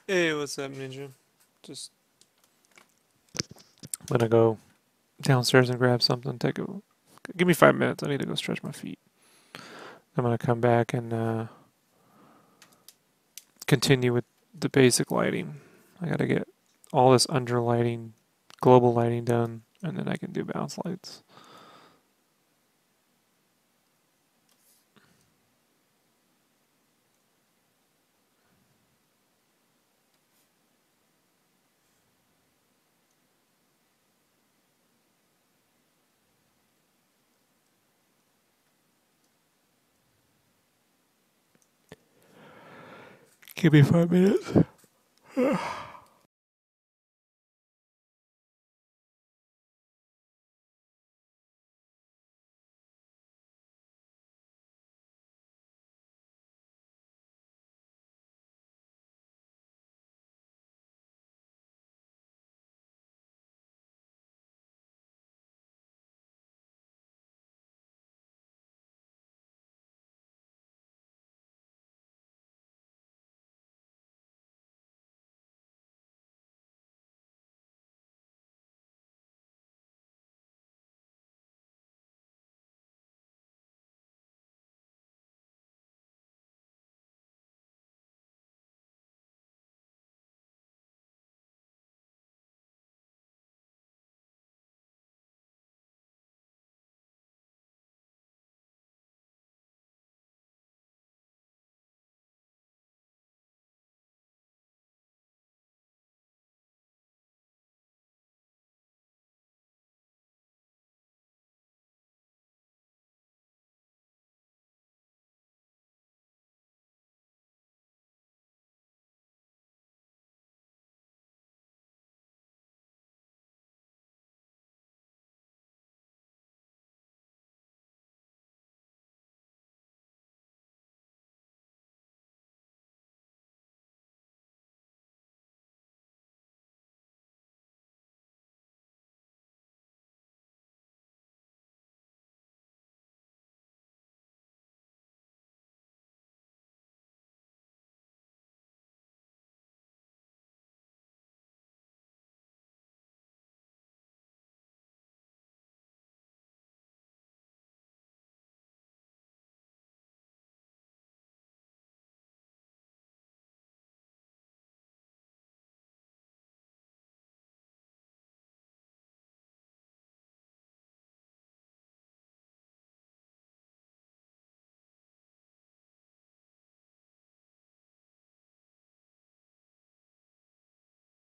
Hey, what's up, Ninja? Just I'm gonna go downstairs and grab something. Give me 5 minutes. I need to go stretch my feet. I'm gonna come back and continue with the basic lighting. I gotta get all this under lighting, global lighting done, and then I can do bounce lights. Give me 5 minutes.